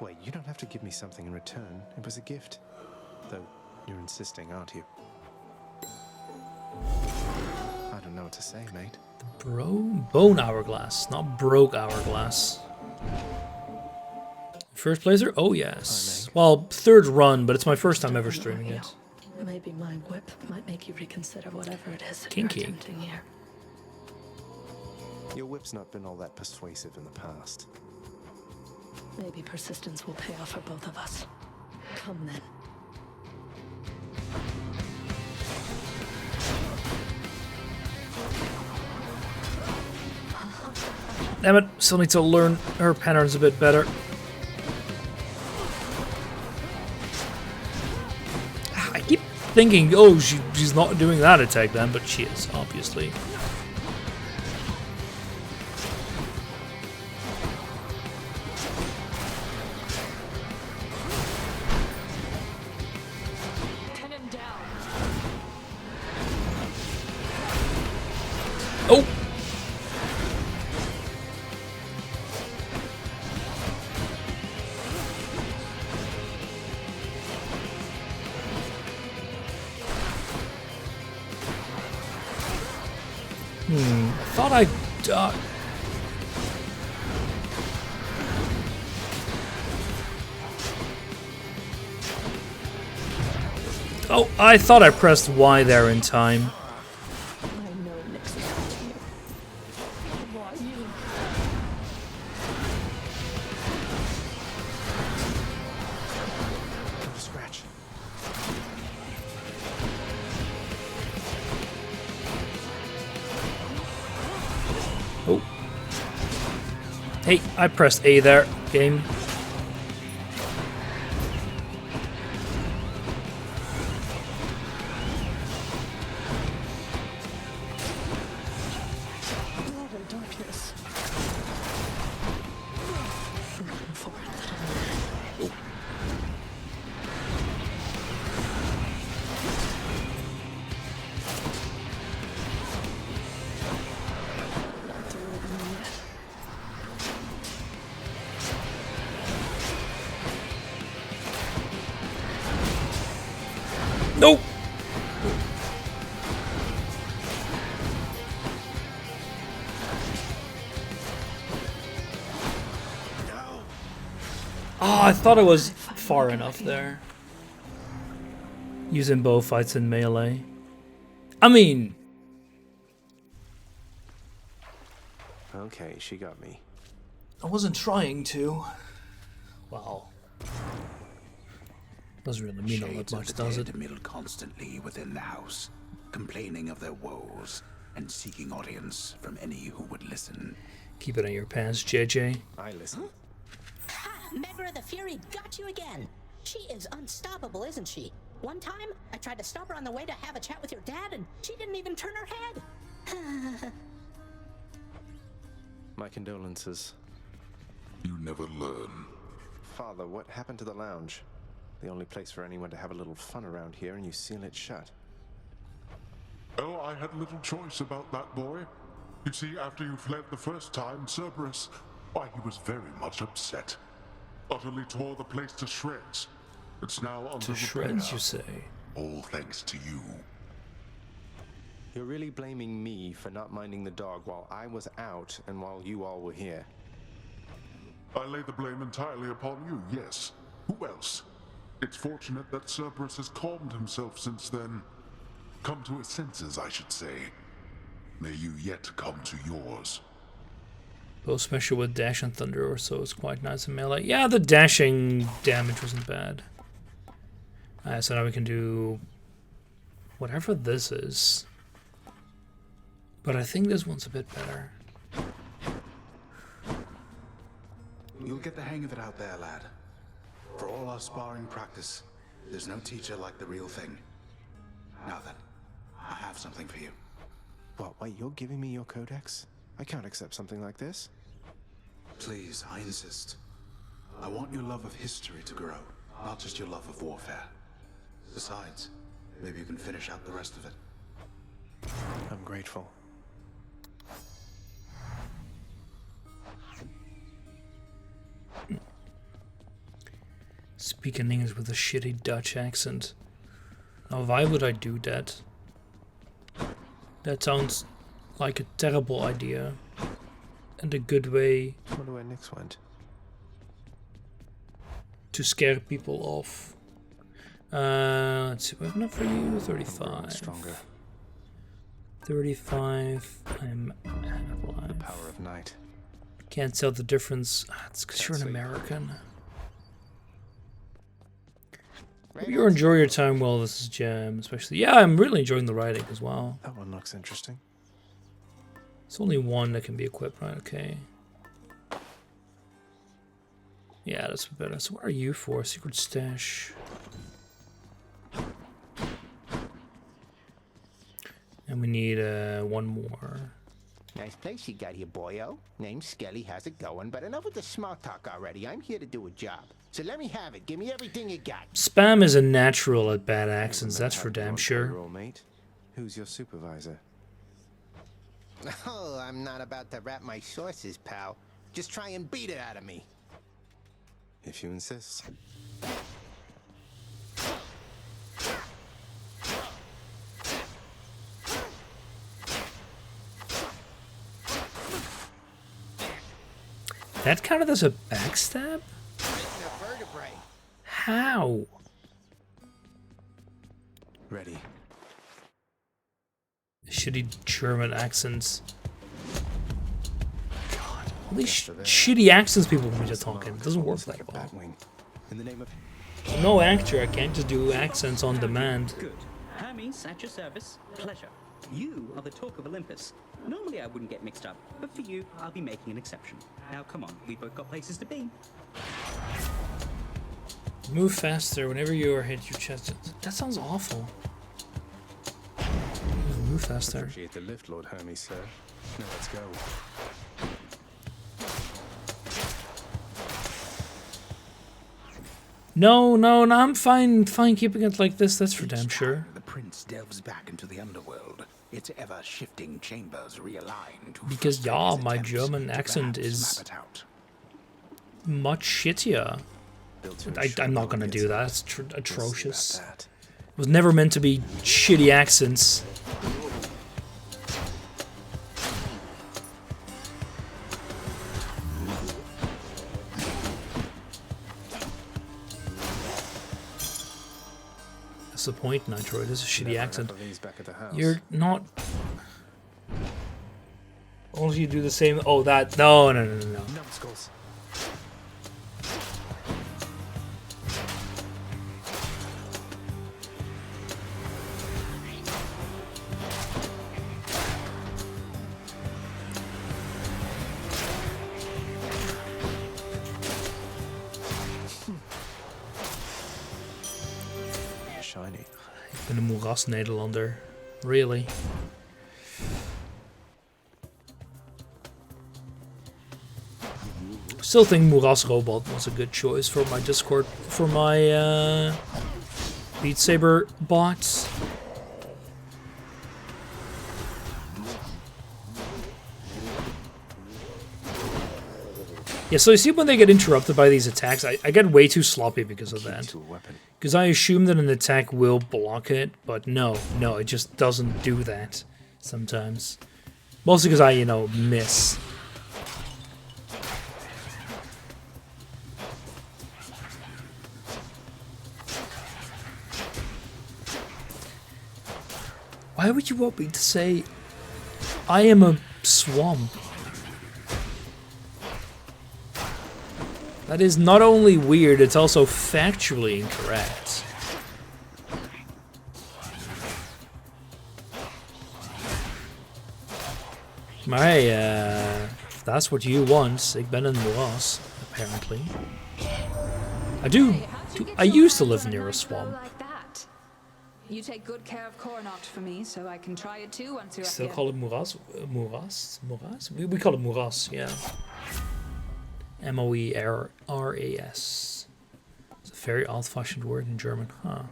Wait, you don't have to give me something in return. It was a gift. Though, you're insisting, aren't you? I don't know what to say, mate. Bone Hourglass, not Broke Hourglass. First placer? Oh yes. Well, third run, but it's my first time ever streaming it. Maybe my whip might make you reconsider whatever it is that Kinky. you're attempting here. Your whip's not been all that persuasive in the past. Maybe persistence will pay off for both of us. Come then. Damn it, still need to learn her patterns a bit better. I keep thinking, oh, she's not doing that attack then, but she is, obviously. Oh! I thought I died. Oh, I thought I pressed Y there in time. Scratch. Oh. Hey, I pressed A there, game. Nope. Oh, I thought it was far enough there. Using bow fights in melee. I mean... Okay, she got me. I wasn't trying to. Well... Doesn't really mean all that much, does it? Mill constantly within the house, complaining of their woes and seeking audience from any who would listen. Keep it in your pants, JJ. I listen. Ha! Megra the Fury got you again! She is unstoppable, isn't she? One time, I tried to stop her on the way to have a chat with your dad, and she didn't even turn her head! My condolences. You never learn. Father, what happened to the lounge? The only place for anyone to have a little fun around here, and you seal it shut. Oh, I had little choice about that boy. You see, after you fled the first time, Cerberus, why, he was very much upset. Utterly tore the place to shreds. It's now under To shreds, you say? All thanks to you. You're really blaming me for not minding the dog while I was out and while you all were here. I lay the blame entirely upon you, yes. Who else? It's fortunate that Cerberus has calmed himself since then. Come to his senses, I should say. May you yet come to yours. Both special with dash and thunder or so is quite nice in melee. Yeah, the dashing damage wasn't bad. So now we can do whatever this is. But I think this one's a bit better. You'll get the hang of it out there, lad. For all our sparring practice, there's no teacher like the real thing. Now then, I have something for you. What, wait, you're giving me your codex? I can't accept something like this. Please, I insist. I want your love of history to grow, not just your love of warfare. Besides, maybe you can finish out the rest of it. I'm grateful. Speaking English with a shitty Dutch accent. Now, why would I do that? That sounds like a terrible idea. And a good way I wonder where Nyx went. to scare people off. Let's see, what have enough for you? 35. Stronger. 35. I'm alive. The power of night. Can't tell the difference. It's because you're an American. Hope you enjoy your time while this is jam, especially. Yeah, I'm really enjoying the writing as well. That one looks interesting. It's only one that can be equipped, right? Okay. Yeah, that's better. So what are you for? Secret stash. And we need one more. Nice place you got here, boyo. Name's Skelly, how's it going? But enough with the small talk already. I'm here to do a job. So let me have it. Give me everything you got. Spam is a natural at bad accents, that's for damn sure. Roll, mate. Who's your supervisor? Oh, I'm not about to wrap my sources, pal. Just try and beat it out of me. If you insist. That counted as a backstab? Breaking a vertebrae. How? Ready. Shitty German accents. God, all these shitty accents people want me to talk in. It doesn't work that well. In the name of... I'm no actor, I can't just do accents on demand. Good. Hermes, at your service. Pleasure. You are the talk of Olympus. Normally I wouldn't get mixed up, but for you, I'll be making an exception. Now come on, we've both got places to be. Move faster whenever you are hit your chest. That sounds awful. Move faster. Appreciate the lift, Lord Hermes, sir. Now let's go. No, I'm fine keeping it like this, that's for damn sure. The prince delves back into the underworld. Its ever-shifting chambers realign to Because yeah, my German accent is much shittier. I'm not gonna do that, it's atrocious. It was never meant to be shitty accents. That's the point, Nitro. It is a shitty accent. You're not... Only you do the same... Oh, that... No. Numbskulls. Shiny. Ik ben een moeras-Nederlander. Really? Still think Moeras Robot was a good choice for my Discord, for my Beat Saber bots. Yeah, so you see when they get interrupted by these attacks, I get way too sloppy because of that. Because I assume that an attack will block it, but no, it just doesn't do that sometimes. Mostly because I, you know, miss. Why would you want me to say I am a swamp? That is not only weird, it's also factually incorrect. If that's what you want, ik ben een moeras, apparently. I used to live near a swamp. Like that. You take good care of Coronach for me, so I can try it too once you're Still here. call it moeras? Moeras? We call it moeras, yeah. M-O-E-R-R-A-S. It's a very old-fashioned word in German, huh?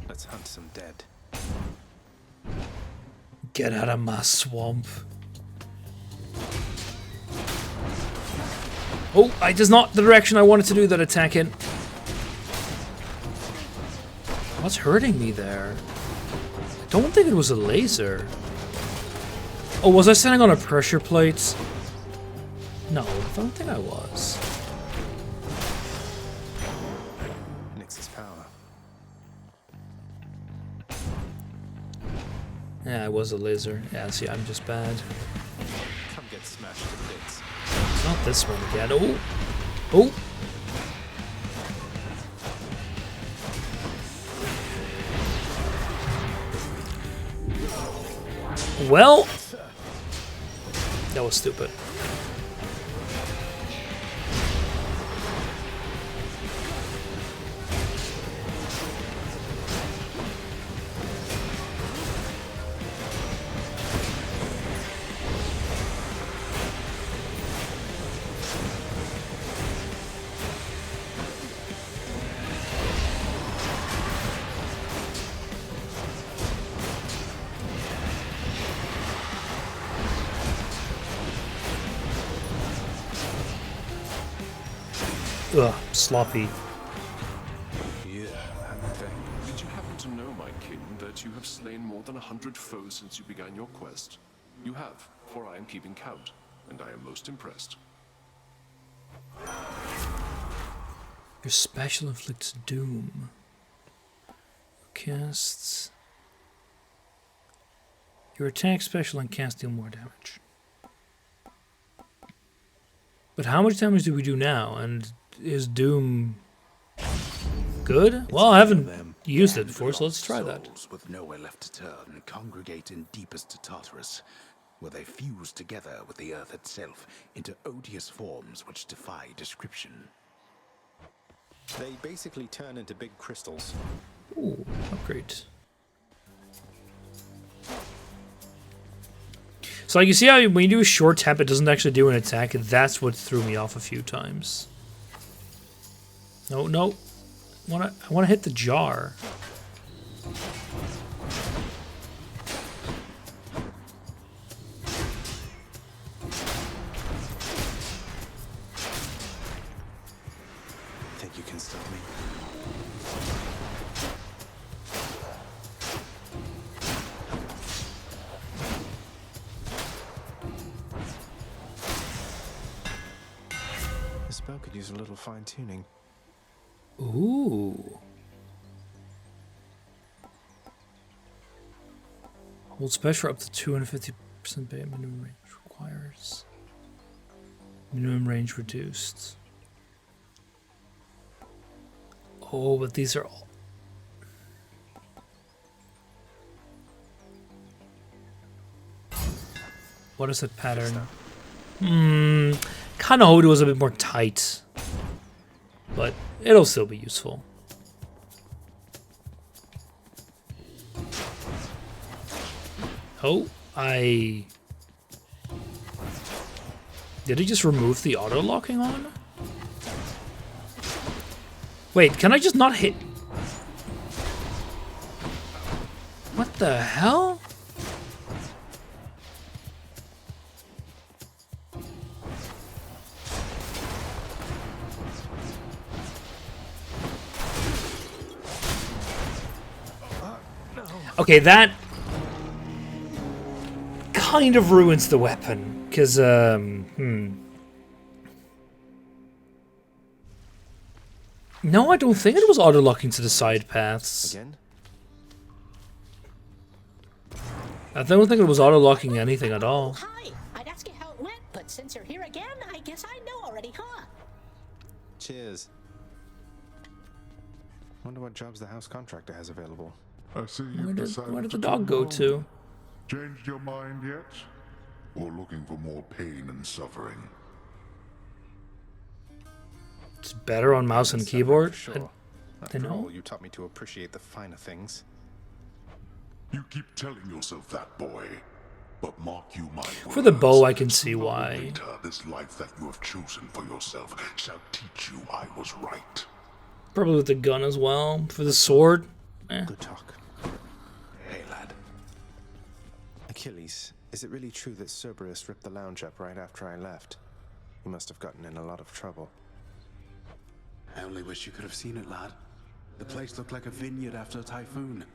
Let's hunt some dead. Get out of my swamp. Oh, it is not the direction I wanted to do that attack in. What's hurting me there? I don't think it was a laser. Oh, was I standing on a pressure plate? No, I don't think I was. Nix's power. Yeah, it was a laser. Yeah, see, I'm just bad. Come get smashed to bits. Not this one again. Oh! Oh! Well, that was stupid. Ugh, sloppy. Yeah, that thing. Did you happen to know, my king, that you have slain more than 100 foes since you began your quest? You have, for I am keeping count, and I am most impressed. Your special inflicts doom. Casts. Your attack special and cast deal more damage. But how much damage do we do now? And is Doom good? Well, I haven't used it before, so let's try that. Souls with nowhere left to turn congregate in deepest Tartarus, where they fuse together with the earth itself into odious forms which defy description. They basically turn into big crystals. Ooh, upgrade. So like you see how when you do a short tap, it doesn't actually do an attack. That's what threw me off a few times. No. I wanna hit the jar. Think you can stop me? The spell could use a little fine-tuning. Ooh. Hold special up to 250% minimum range requires. Minimum range reduced. Oh, but these are all. What is that pattern? Kind of hoped it was a bit more tight. But it'll still be useful. Oh, Did he just remove the auto-locking on? Wait, can I just not hit? What the hell? Okay, that kind of ruins the weapon, because, No, I don't think it was auto-locking to the side paths. Again? I don't think it was auto-locking anything at all. Hi, I'd ask you how it went, but since you're here again, I guess I know already, huh? Cheers. Wonder what jobs the house contractor has available. I see Where you've did decided the to dog come go home. to? Changed your mind yet? Or looking for more pain and suffering? It's better on mouse and keyboard. Sure. I After know. all, you taught me to appreciate the finer things. You keep telling yourself that, boy. But mark you my words. For the bow, I can see Sooner or why. later, this life that you have chosen for yourself shall teach you I was right. Probably with the gun as well. For the sword, Good talk. Hey, lad. Achilles, is it really true that Cerberus ripped the lounge up right after I left? You must have gotten in a lot of trouble. I only wish you could have seen it, lad. The place looked like a vineyard after a typhoon.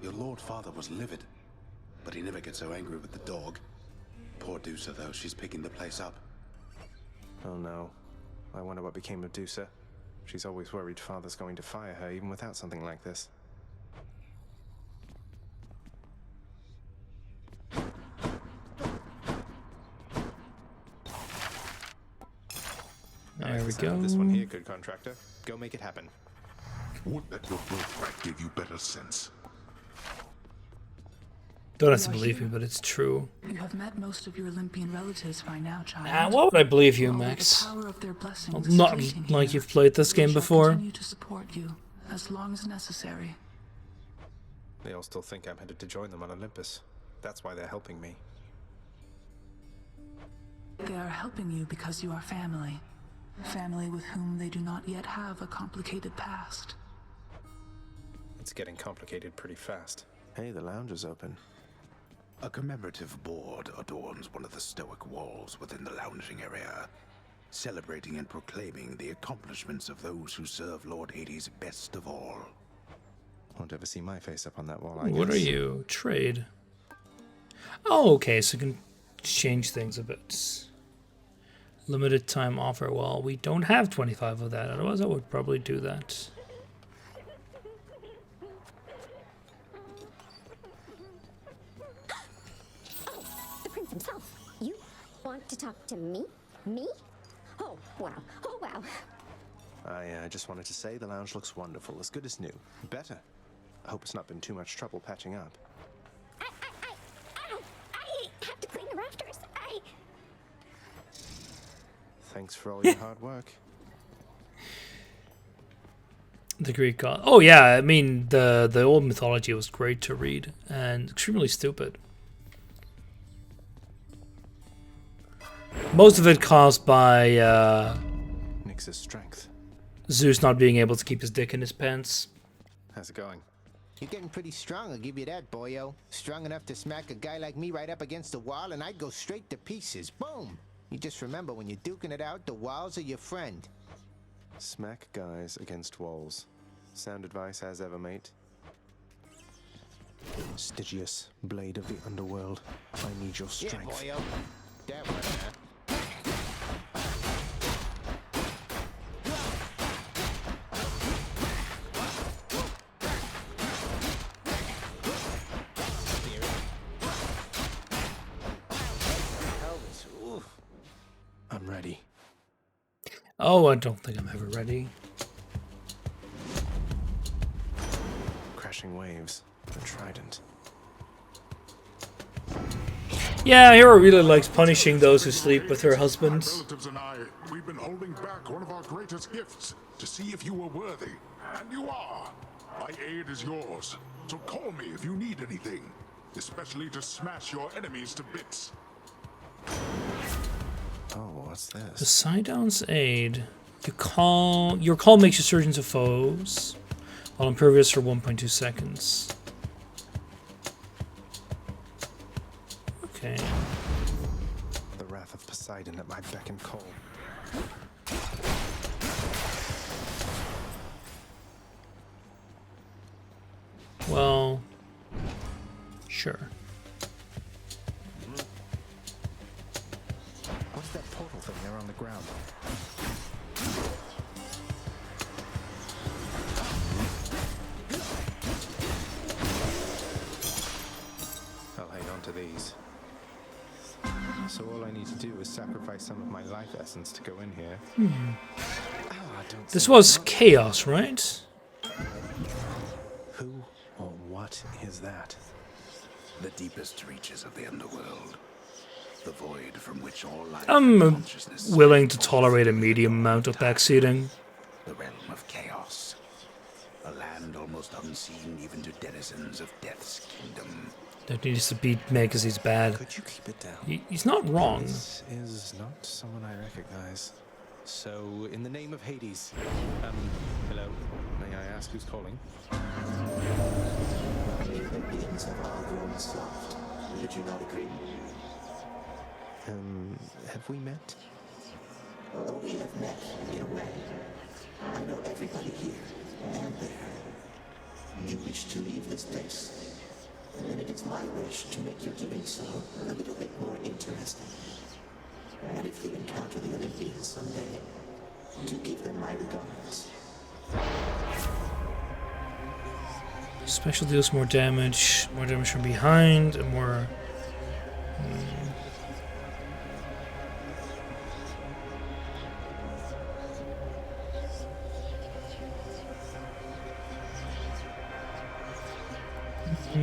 Your lord father was livid, but he never gets so angry with the dog. Poor Dusa, though, she's picking the place up. Oh no. I wonder what became of Dusa. She's always worried father's going to fire her even without something like this. There we So go. This one here, good contractor. Go make it happen. Would that your birthright gave you better sense. Don't have to believe me, but it's true. You have met most of your Olympian relatives by now, child. Why would I believe you, Although Max? The power of their blessings Not is fleeting like here, you've played this they game shall before. Continue to support you as long as necessary. They all still think I'm headed to join them on Olympus. That's why they're helping me. They are helping you because you are family. Family with whom they do not yet have a complicated past. It's getting complicated pretty fast. Hey, the lounge is open. A commemorative board adorns one of the stoic walls within the lounging area, celebrating and proclaiming the accomplishments of those who serve Lord Hades best of all. Won't ever see my face up on that wall, I What are guess. you? Trade. Oh, okay, so you can change things a bit. Limited time offer. Well, we don't have 25 of that, otherwise I would probably do that. The prince himself. You want to talk to me? Me? Oh, wow. Oh, wow. I just wanted to say the lounge looks wonderful, as good as new. Better. I hope it's not been too much trouble patching up. I have to clean the rafters. Thanks for all your hard work. The Greek god. Oh yeah, I mean the old mythology was great to read and extremely stupid. Most of it caused by Nyx's strength. Zeus not being able to keep his dick in his pants. How's it going? You're getting pretty strong, I'll give you that, boyo. Strong enough to smack a guy like me right up against the wall and I'd go straight to pieces. Boom! You just remember, when you're duking it out, the walls are your friend. Smack guys against walls. Sound advice as ever, mate. Stygius, blade of the underworld. I need your strength. Yeah, boyo. That one, huh? I'm ready. Oh, I don't think I'm ever ready. Crashing waves. The trident. Yeah, Hero really likes punishing those who sleep with her husbands. Relatives and I, we've been holding back one of our greatest gifts to see if you were worthy. And you are. My aid is yours. So call me if you need anything. Especially to smash your enemies to bits. Oh, what's this? Poseidon's aid. Your call makes you surgeons of foes, while impervious for 1.2 seconds. Okay. The wrath of Poseidon at my beck and call. Well, Sure. What's that portal thing there on the ground? I'll hang on to these. So all I need to do is sacrifice some of my life essence to go in here. This was chaos, right? Who or what is that? The deepest reaches of the underworld. The void from which all life I'm and consciousness willing to tolerate a medium amount of backseating. the realm of chaos. A land almost unseen even to denizens of Death's kingdom. That needs to be made because he's bad. Could you keep it down? He's not wrong. This is not someone I recognize. So, in the name of Hades, hello, may I ask who's calling? Beings have all grown soft. Did you not agree? Have we met? Oh, we have met in a way. I know everybody here and there. You wish to leave this place, and then it is my wish to make your doing so a little bit more interesting. And if you encounter the Olympians someday, do give them my regards. Special deals more damage from behind, and more. I'll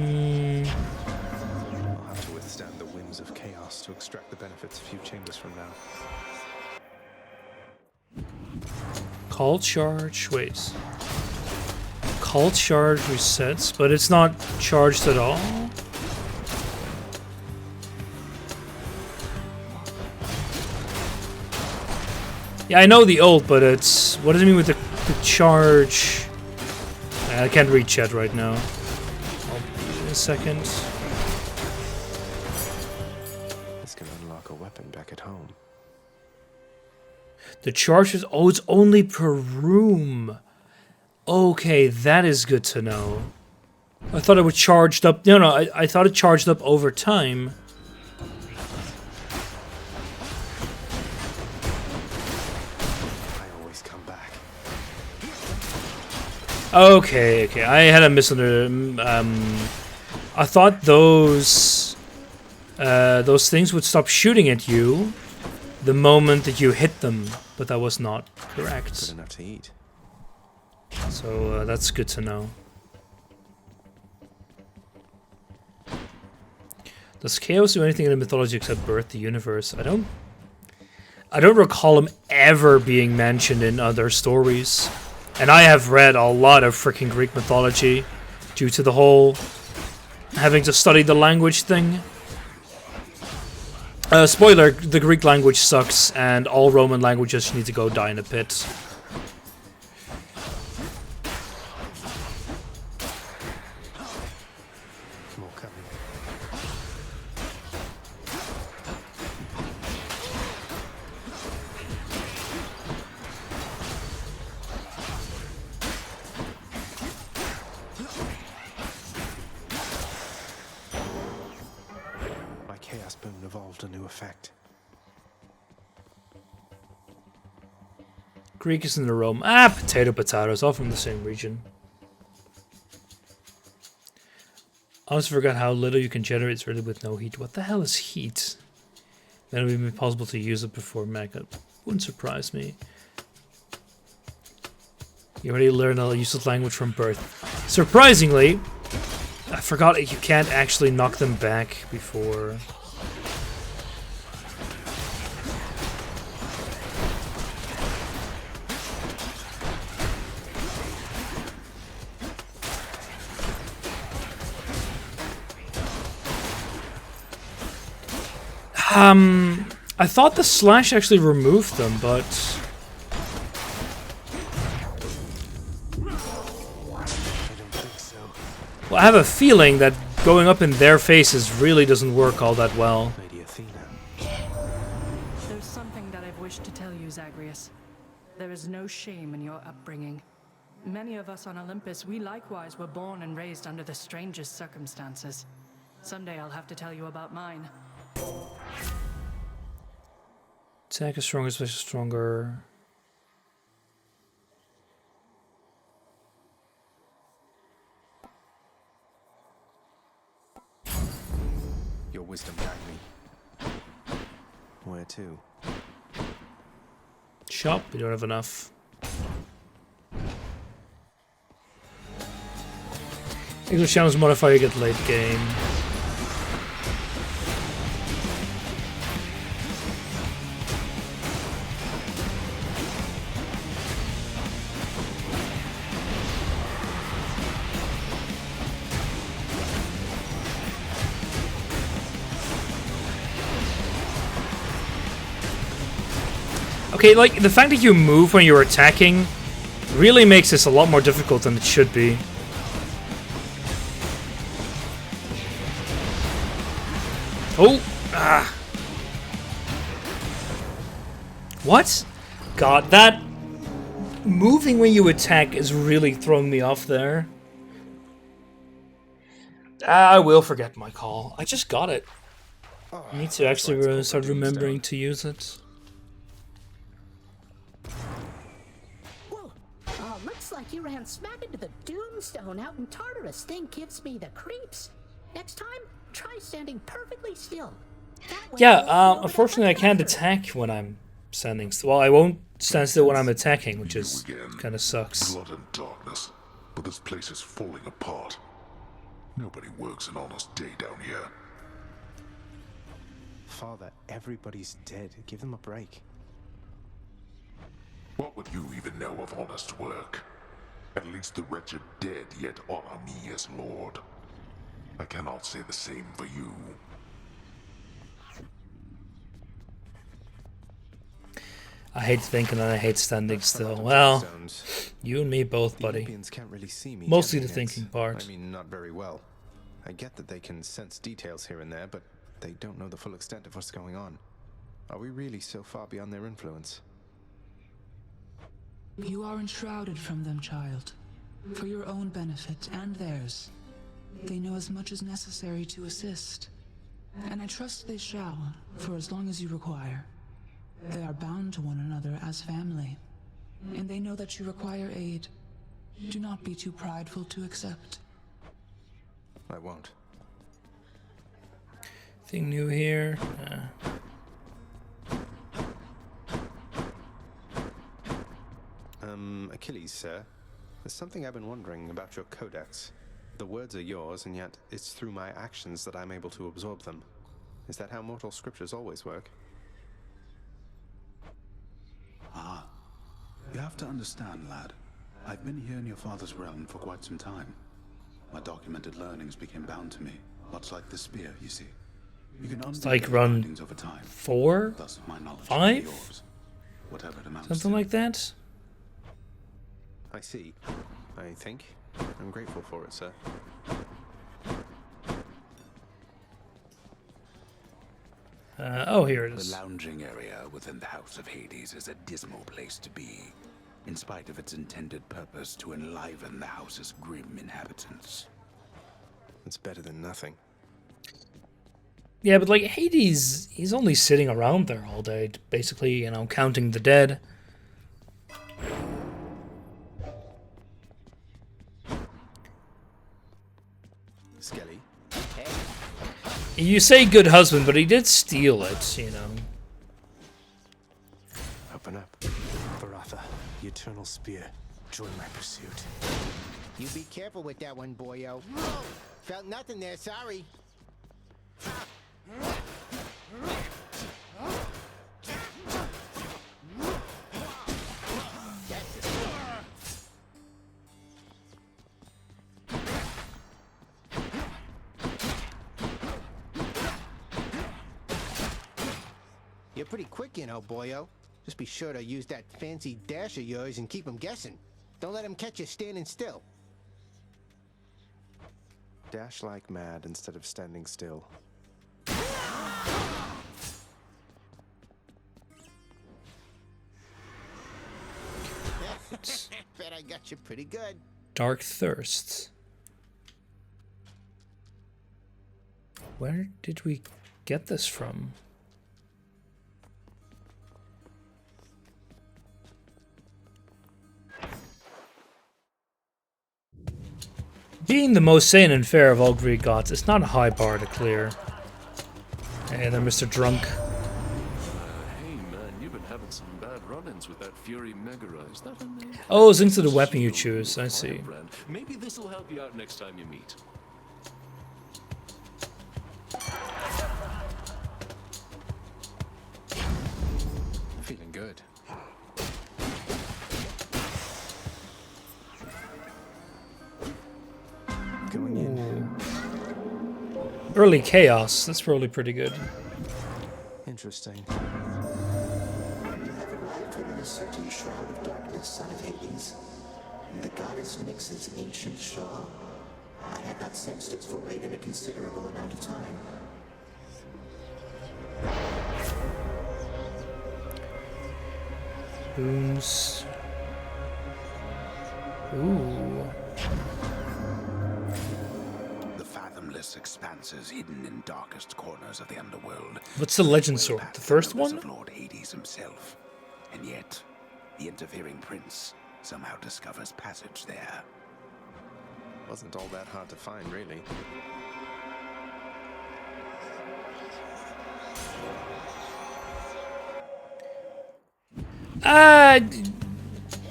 have to withstand the winds of chaos to extract the benefits a few chambers from now. Call charge. Wait. Call charge resets, but it's not charged at all. Yeah, I know the ult, but it's what does it mean with the charge? I can't read chat right now. I'll be in a second. This can unlock a weapon back at home. The charge is it's only per room. Okay, that is good to know. I thought it was charged up. No, I thought it charged up over time. I always come back. Okay, I had a misunderstanding. I thought those things would stop shooting at you the moment that you hit them, but that was not correct. Good enough to eat. So that's good to know. Does Chaos do anything in the mythology except birth the universe? I don't recall him ever being mentioned in other stories. And I have read a lot of freaking Greek mythology due to the whole having to study the language thing. Spoiler, the Greek language sucks and all Roman languages need to go die in a pit. More coming. My Chaos Boon evolved a new effect. Greek is in the Rome. Ah, potatoes, all from the same region. I also forgot how little you can generate it's really with no heat. What the hell is heat? Then it would be possible to use it before mega. Wouldn't surprise me. You already learned a useless language from birth. Surprisingly, I forgot you can't actually knock them back before. I thought the slash actually removed them, but well, I have a feeling that going up in their faces really doesn't work all that well. Lady Athena. There's something that I've wished to tell you, Zagreus. There is no shame in your upbringing. Many of us on Olympus, we likewise were born and raised under the strangest circumstances. Someday I'll have to tell you about mine. Attack is stronger, special stronger. Your wisdom guide me. Where to? Shop, we don't have enough. English challenge modifier get late game. Okay, like, the fact that you move when you're attacking really makes this a lot more difficult than it should be. Oh! Ah! What? God, that moving when you attack is really throwing me off there. I will forget my call. I just got it. I need to actually start remembering to use it. Looks like you ran smack into the Doomstone out in Tartarus. Thing gives me the creeps. Next time, try standing perfectly still. Yeah, unfortunately I can't attack when I'm standing still. Well, I won't stand still when I'm attacking, which is kind of sucks. Blood and darkness, but this place is falling apart. Nobody works an honest day down here. Father, everybody's dead. Give them a break. What would you even know of honest work? At least the wretched dead yet honor me as Lord. I cannot say the same for you. I hate thinking and I hate standing still. Well, you and me both, buddy. Can't really see me, Mostly can the they, thinking part. I mean, not very well. I get that they can sense details here and there, but they don't know the full extent of what's going on. Are we really so far beyond their influence? You are enshrouded from them, child. For your own benefit and theirs. They know as much as necessary to assist. And I trust they shall, for as long as you require. They are bound to one another as family. And they know that you require aid. Do not be too prideful to accept. I won't. Thing new here. Achilles, sir. There's something I've been wondering about your codex. The words are yours, and yet it's through my actions that I'm able to absorb them. Is that how mortal scriptures always work? Ah. You have to understand, lad. I've been here in your father's realm for quite some time. My documented learnings became bound to me, much like the spear, you see. You can It's like run over time. 4? Thus, my knowledge 5? yours, whatever it amounts Something to. like that? I see. I think. I'm grateful for it, sir. Oh, here it is. The lounging area within the House of Hades is a dismal place to be, in spite of its intended purpose to enliven the house's grim inhabitants. It's better than nothing. Yeah, but like Hades, he's only sitting around there all day, basically, you know, counting the dead. Skelly. You say good husband, but he did steal it, you know. Open up. Baratha, the eternal spear. Join my pursuit. You be careful with that one, boyo. Whoa! Felt nothing there, sorry. You're pretty quick, you know, boyo. Just be sure to use that fancy dash of yours and keep them guessing. Don't let them catch you standing still. Dash like mad instead of standing still. Bet I got you pretty good. Dark Thirst. Where did we get this from? Being the most sane and fair of all Greek gods, it's not a high bar to clear. Hey there, Mr. Drunk. Hey man, you've been having some bad run-ins with that Fury Megara. Is that a name? Oh, it's linked to the weapon you choose. I see. Maybe this will help you out next time you meet. Feeling good. Going in. Early chaos. That's probably pretty good. Interesting. You have arrived within a certain shroud of darkness, son of Hades. The goddess Nyx's ancient shawl. I had not sensed its void in a considerable amount of time. BOONS. Ooh. The fathomless expanses hidden in darkest corners of the underworld. What's the legend sword? The first one? Of Lord Hades himself. And yet, the interfering prince somehow discovers passage there. Wasn't all that hard to find, really.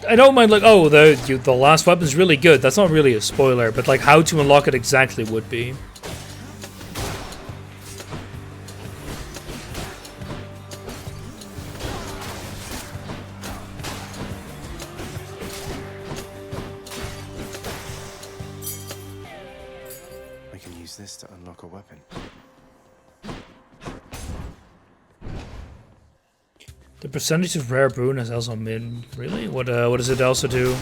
I don't mind, like, oh, the last weapon's really good. That's not really a spoiler, but like how to unlock it exactly would be. I can use this to unlock a weapon. The percentage of rare boon is also mid. Really? What does it also do?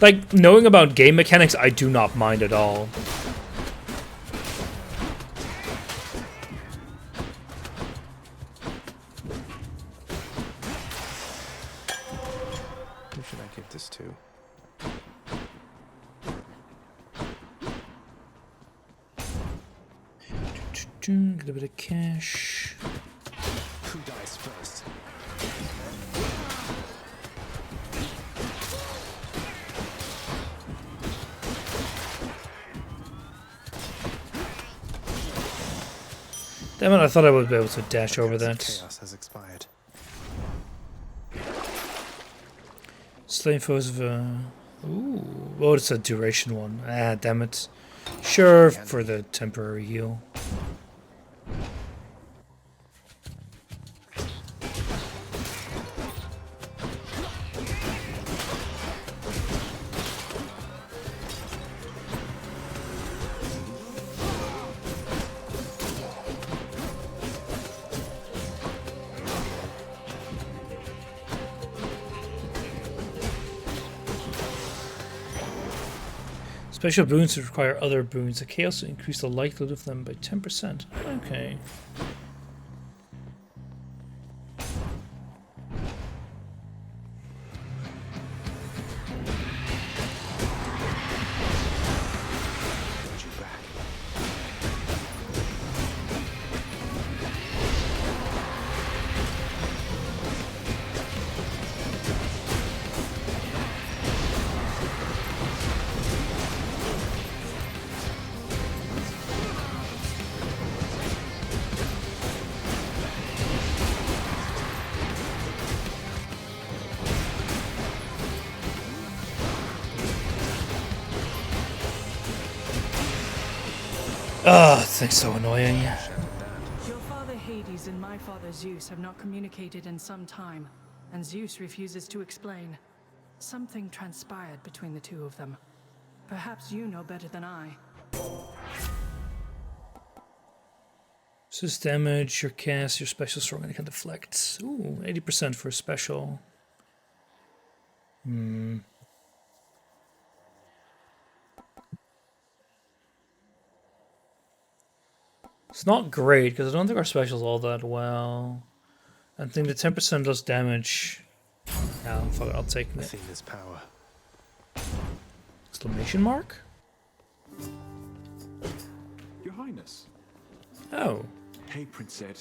Like, knowing about game mechanics, I do not mind at all. Who should I give this to? Get a bit of cash. Who dies first? Damn it, I thought I would be able to dash over that. Chaos has expired. Slain foes of ooh. Oh, it's a duration one. Ah, damn it. Sure, for the temporary heal. Special boons require other boons. The chaos will increase the likelihood of them by 10%. Okay. Ah, this thing's so annoying. Your father Hades and my father Zeus have not communicated in some time, and Zeus refuses to explain. Something transpired between the two of them. Perhaps you know better than I. This damage, your cast, your special strong, and it can deflect. Ooh, 80% for a special. It's not great, because I don't think our special's all that well. I think the 10% does damage. Yeah, fuck it, I'll take it. Athena's power. Exclamation mark? Your Highness. Oh. Hey, Prince Ed.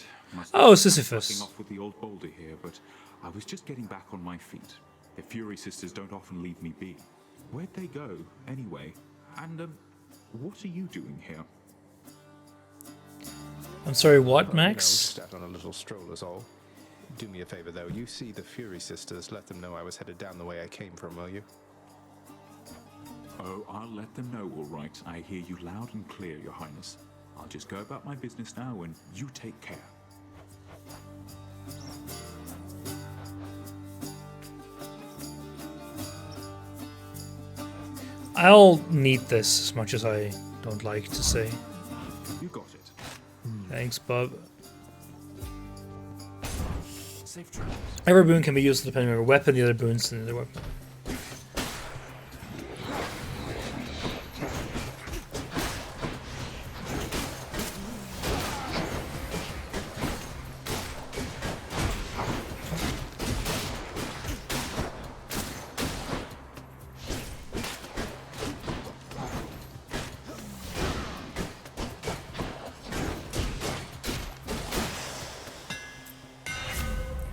Oh, Sisyphus. Off with the old boulder here, but I was just getting back on my feet. The Fury Sisters don't often leave me be. Where'd they go, anyway? And, what are you doing here? I'm sorry, what, Well, Max? Just out on a little stroll is all. Do me a favor, though. You see the Fury Sisters, let them know I was headed down the way I came from, will you? Oh, I'll let them know, all right. I hear you loud and clear, Your Highness. I'll just go about my business now, and you take care. I'll need this as much as I don't like to say. You got it. Thanks, bub. Safe travels. Every boon can be used depending on your weapon, the other boons and the other weapon.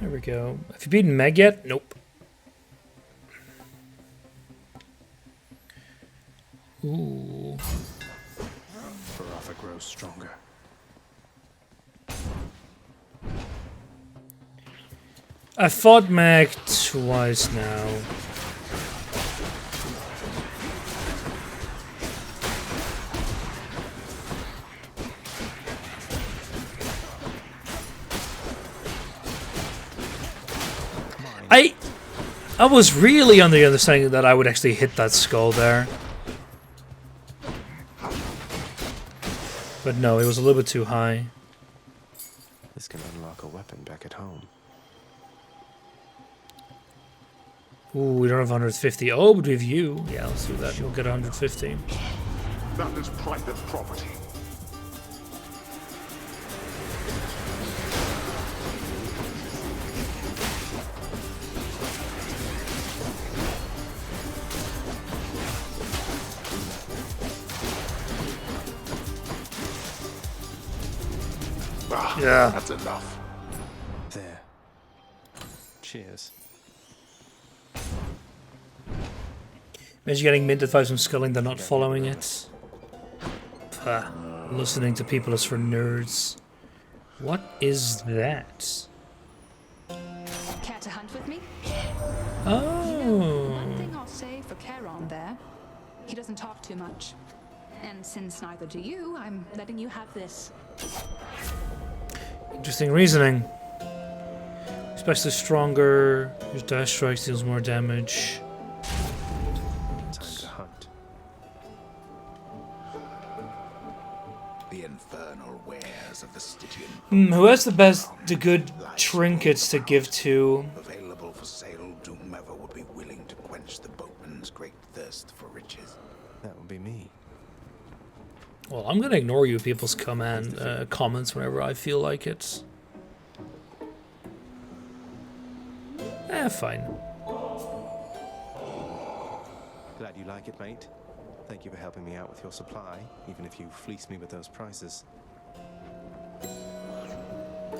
There we go. Have you beaten Meg yet? Nope. Ooh. Baraka grows stronger. I fought Meg twice now. I was really on the understanding that I would actually hit that skull there. But no, it was a little bit too high. This can unlock a weapon back at home. Ooh, we don't have 150. Oh, but we have you. Yeah, let's do that. We'll get 150. That is private property. Yeah. That's enough. There. Cheers. Imagine getting mint advice from sculling, they're not following it. Listening to people is for nerds. What is that? Care to hunt with me? Oh. One thing I'll say for Charon there, he doesn't talk too much. And since neither do you, I'm letting you have this. Interesting reasoning. Especially stronger. Your dash strike deals more damage. Time to hunt. The infernal wares of the Stygian. Who has the good trinkets to give to? Available for sale to whomever would be willing to quench the boatman's great thirst for riches. That would be me. Well, I'm gonna ignore you people's comments whenever I feel like it. Fine. Glad you like it, mate. Thank you for helping me out with your supply, even if you fleeced me with those prices.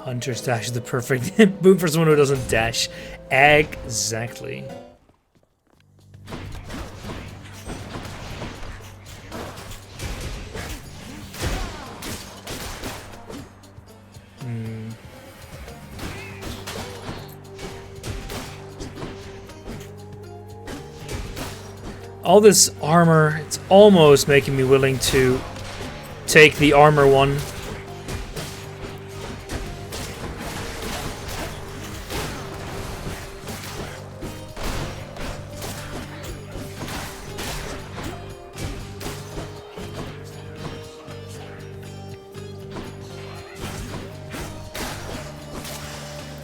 Hunter's dash is the perfect boon for someone who doesn't dash. Exactly. All this armor, it's almost making me willing to take the armor one.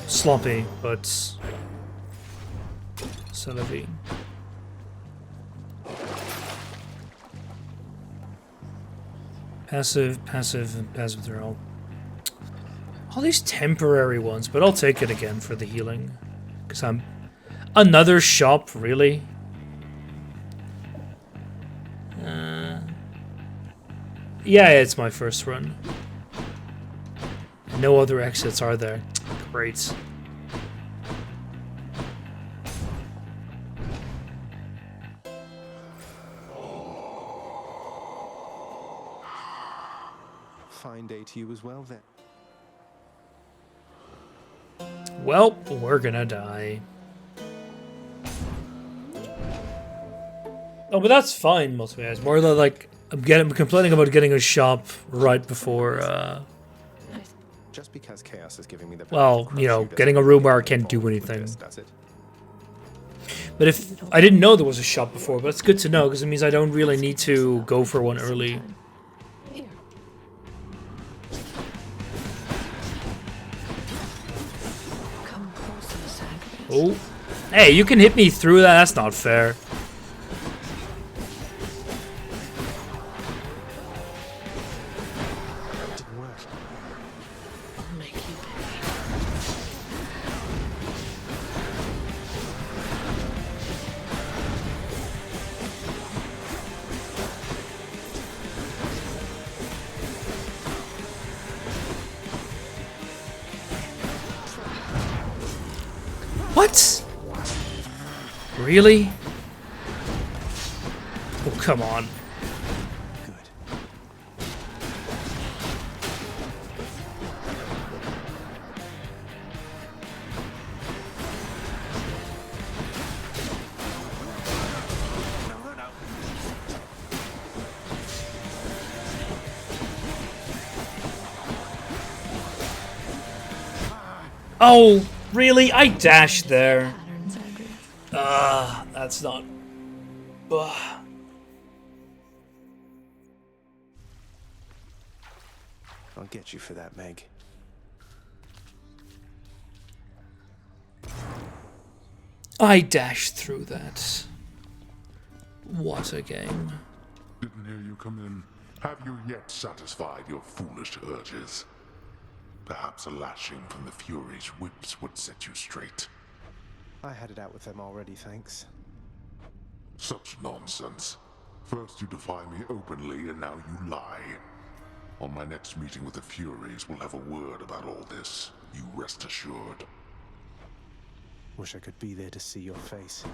Sloppy, but Salavi. Passive, passive, and passive, they're all these temporary ones, but I'll take it again for the healing. Because I'm... Another shop, really? Yeah, it's my first run. No other exits are there. Great. Fine day to you as well, then. Well, we're gonna die. Oh, but that's fine, most ways. More like I'm complaining about getting a shop right before. Just because chaos is giving me the Well, you know, getting a room where I can't do anything. Does it? But if I didn't know there was a shop before, but it's good to know because it means I don't really need to go for one early. Oh, hey, you can hit me through that. That's not fair. What? Really? Oh, come on. Oh, really? I dashed there. That's not... Ugh. I'll get you for that, Meg. I dashed through that. What a game. Didn't hear you come in. Have you yet satisfied your foolish urges? Perhaps a lashing from the Fury's whips would set you straight. I had it out with them already, thanks. Such nonsense. First you defy me openly, and now you lie. On my next meeting with the Furies, we'll have a word about all this. You rest assured. Wish I could be there to see your face.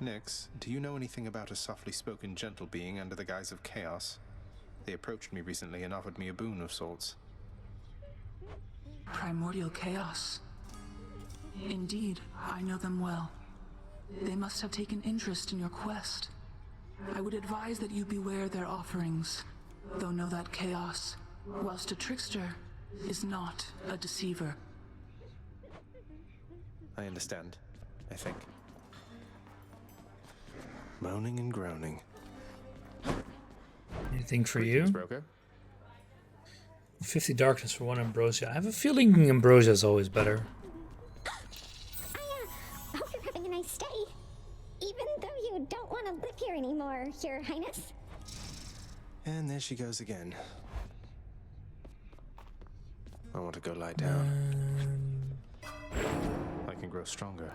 Nix, do you know anything about a softly spoken gentle being under the guise of chaos? They approached me recently and offered me a boon of sorts. Primordial chaos. Indeed, I know them well. They must have taken interest in your quest. I would advise that you beware their offerings, though know that chaos, whilst a trickster, is not a deceiver. I understand, I think. Moaning and groaning. Anything for you? Broker? 50 darkness for 1 ambrosia. I have a feeling ambrosia is always better. I hope you're having a nice day. Even though you don't want to live here anymore, Your Highness. And there she goes again. I want to go lie down. I can grow stronger.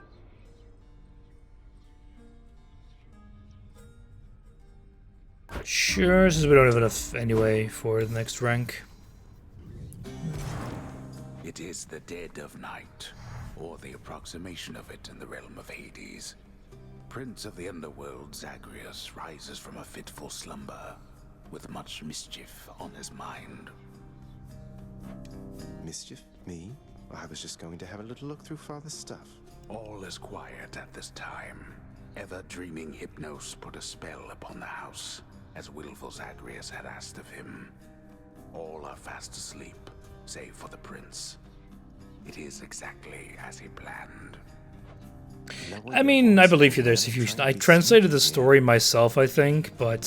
Sure, since we don't have enough anyway for the next rank. It is the dead of night, or the approximation of it in the realm of Hades. Prince of the underworld Zagreus rises from a fitful slumber, with much mischief on his mind. Mischief? Me? I was just going to have a little look through Father's stuff. All is quiet at this time. Ever-dreaming Hypnos put a spell upon the house, as willful Zagreus had asked of him. All are fast asleep, save for the prince. It is exactly as he planned. I mean, I believe you there's a few... I translated the story myself, I think, but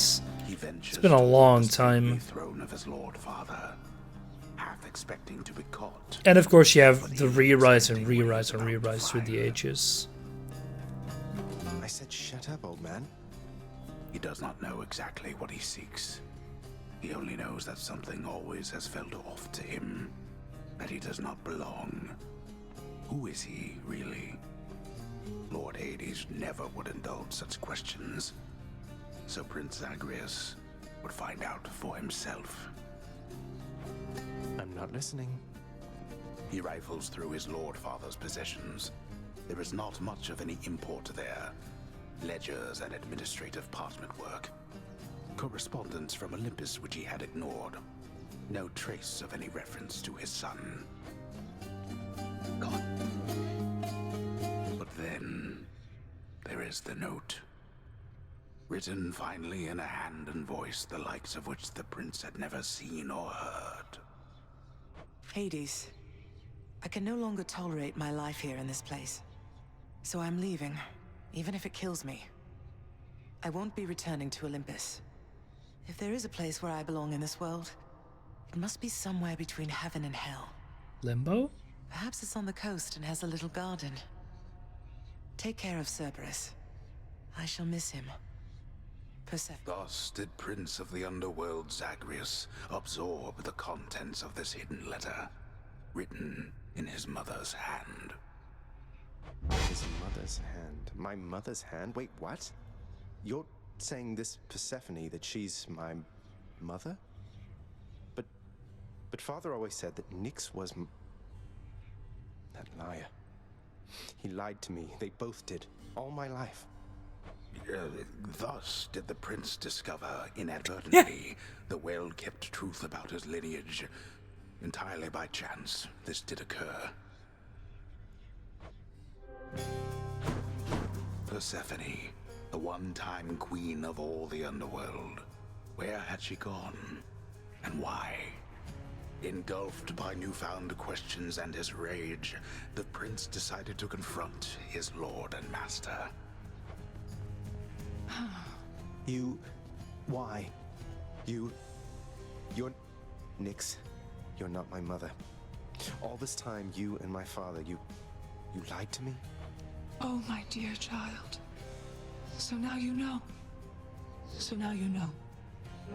it's been a long time. Throne of his lord father, half expecting to be caught. And of course you have the rewrites and rewrites and rewrites through the ages. I said shut up, old man. He does not know exactly what he seeks. He only knows that something always has felt off to him, that he does not belong. Who is he, really? Lord Hades never would indulge such questions. So Prince Zagreus, would find out for himself. I'm not listening. He rifles through his Lord Father's possessions. There is not much of any import there. Ledgers and administrative parchment work. Correspondence from Olympus which he had ignored. No trace of any reference to his son. God. But then, there is the note. Written finally in a hand and voice the likes of which the prince had never seen or heard. Hades, I can no longer tolerate my life here in this place. So I'm leaving, even if it kills me. I won't be returning to Olympus. If there is a place where I belong in this world, it must be somewhere between heaven and hell. Limbo? Perhaps it's on the coast and has a little garden. Take care of Cerberus. I shall miss him. Persephone. Thus did Prince of the Underworld Zagreus absorb the contents of this hidden letter, written in his mother's hand. His mother's hand? My mother's hand? Wait, what? You're saying this Persephone, that she's my mother? But Father always said that Nyx was that liar. He lied to me. They both did. All my life. Thus did the prince discover inadvertently the well-kept truth about his lineage. Entirely by chance, this did occur. Persephone, the one-time queen of all the underworld. Where had she gone? And why? Engulfed by newfound questions and his rage, the prince decided to confront his lord and master. You... why? You're... Nyx, you're not my mother. All this time, you and my father, you lied to me? Oh, my dear child. So now you know. So now you know.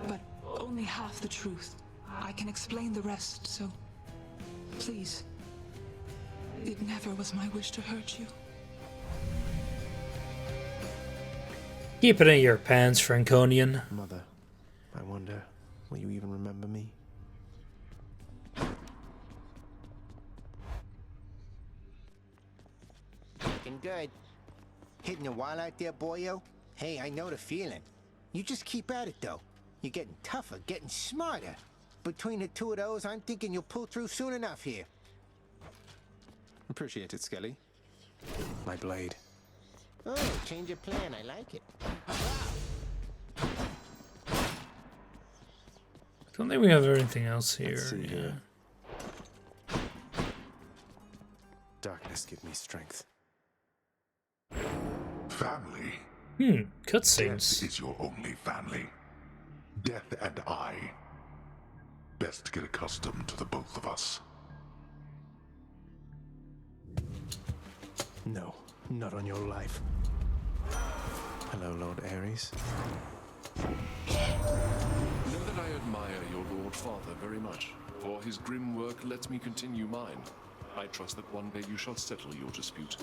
But only half the truth. I can explain the rest, so... please. It never was my wish to hurt you. Keep it in your pants, Franconian. Mother, I wonder, will you even remember me? Looking good. Hitting a while out there, boyo? Hey, I know the feeling. You just keep at it, though. You're getting tougher, getting smarter. Between the two of those, I'm thinking you'll pull through soon enough here. Appreciate it, Skelly. My blade. Oh, change of plan. I like it. I don't think we have anything else here. Let's see Yeah. here. Darkness, give me strength. Family. Cutscenes. Death is your only family. Death and I. Best get accustomed to the both of us. No, not on your life. Hello, Lord Ares. Know that I admire your Lord Father very much. For his grim work, let me continue mine. I trust that one day you shall settle your dispute.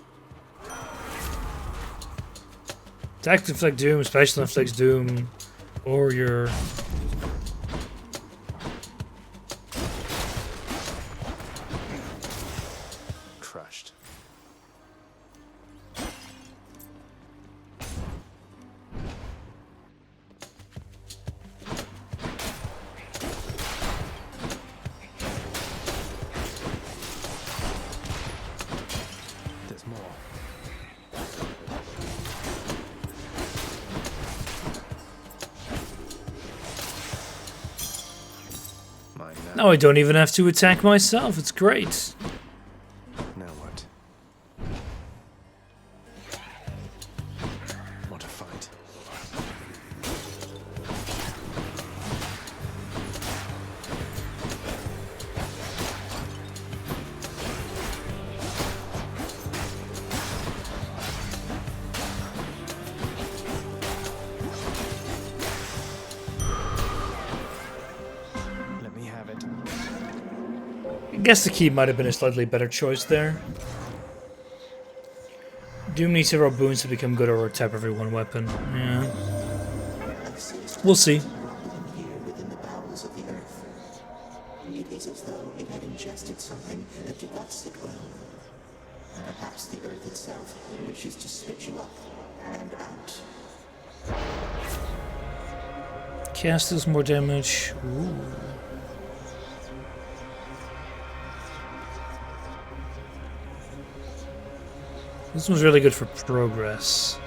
Tactics inflict doom, special inflicts doom, or your... Crushed. There's more. Now I don't even have to attack myself, it's great. Now what? What a fight. Let me have it. I guess the key might have been a slightly better choice there. Doom needs several boons to become good or tap every one weapon. Yeah. We'll see. ingested something that did not sit well. Perhaps the earth itself wishes to spit you up and out. Cast does more damage. Ooh. This one's really good for progress.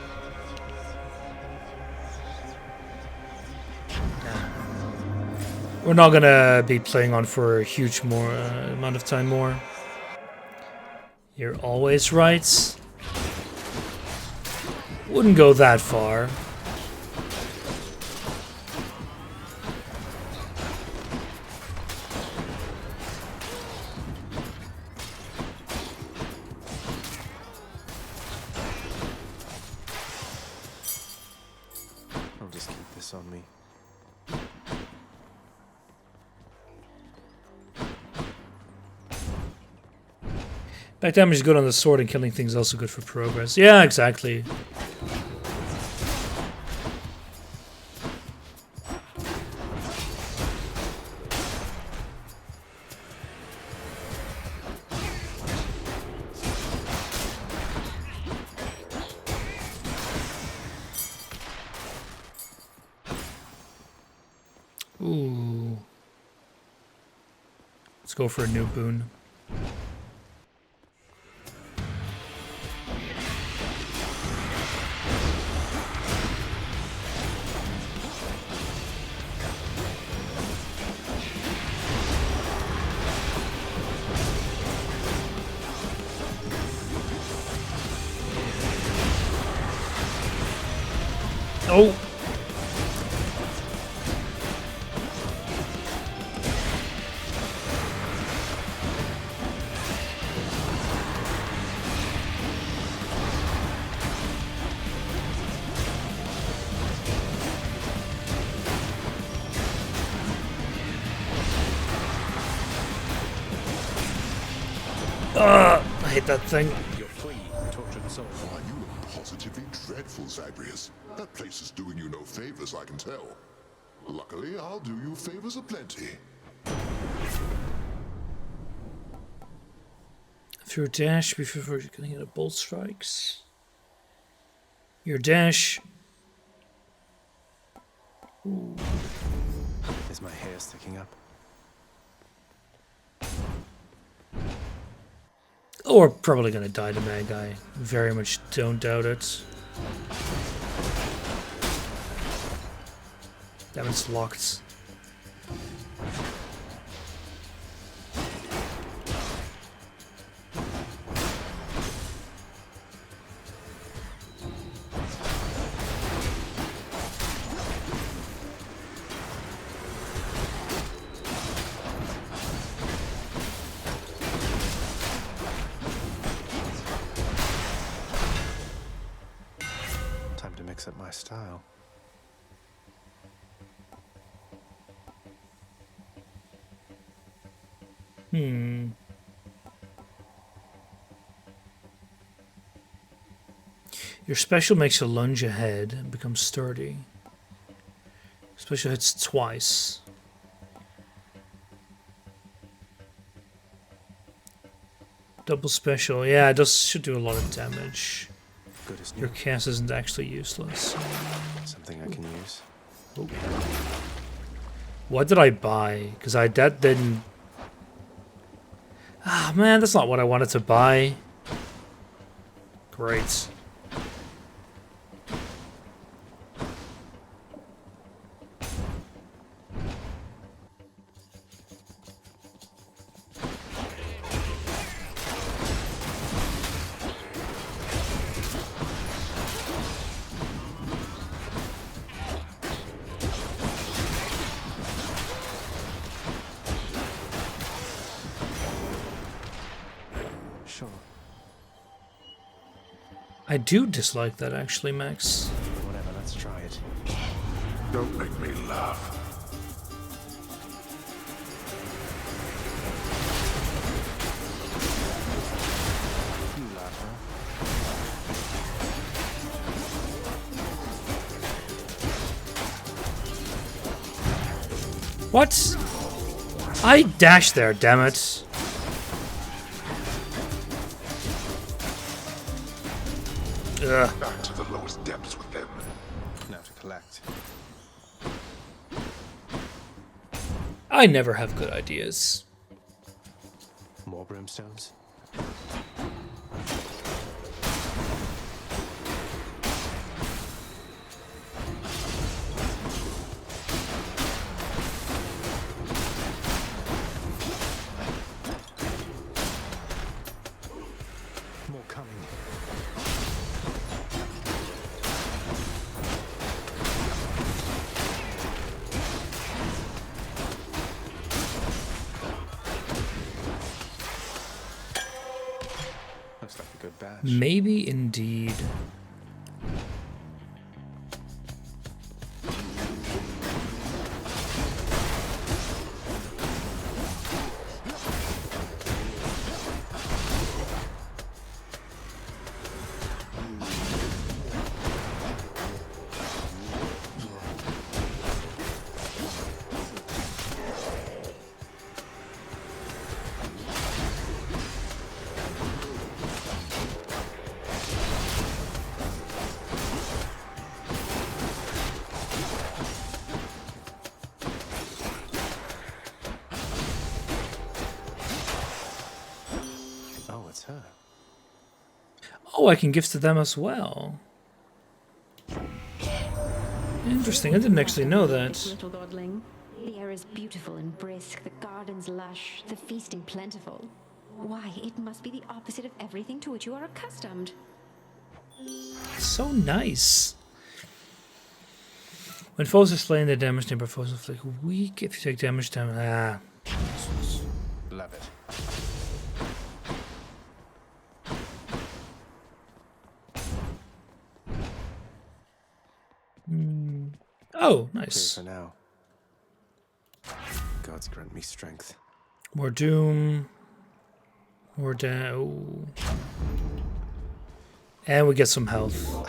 We're not gonna be playing on for a huge more amount of time more. You're always right. Wouldn't go that far. I'll just keep this on me. Back damage is good on the sword, and killing things is also good for progress. Yeah, exactly. Ooh. Let's go for a new boon. Oh! I hate that thing. You're free, tortured soul. Why, you look positively dreadful, Zagreus. That place is doing you no favors, I can tell. Luckily, I'll do you favors aplenty. If your dash before you're gonna get a bolt strikes. Your dash. Ooh. Is my hair sticking up? Oh, we're probably gonna die to Mad Guy. Very much don't doubt it. Damn, it's locked. Time to mix up my style. Your special makes you lunge ahead and become sturdy. Special hits twice. Double special. Yeah, it should do a lot of damage. Good as new. Your cast isn't actually useless. Something I can use. Oh. What did I buy? Because that didn't... Ah, man, that's not what I wanted to buy. Great. Sure. I do dislike that, actually, Max. Whatever, let's try it. Don't make me laugh. You laugh, huh? What? I dashed there, damn it. Ugh. Back to the lowest depths with them. Now to collect. I never have good ideas. More brimstones? More coming. Looks like a good batch. Maybe indeed. Oh, it's her. Oh, I can gift to them as well. Interesting, I didn't actually know that. Little godling. The air is beautiful and brisk, the gardens lush, the feasting plentiful. Why, it must be the opposite of everything to which you are accustomed. So nice. When foes are slain, their damage neighbor foes inflict weak. If you take damage, Love it. Oh, nice. Clear for now. Gods grant me strength. More doom. More down. And we get some health.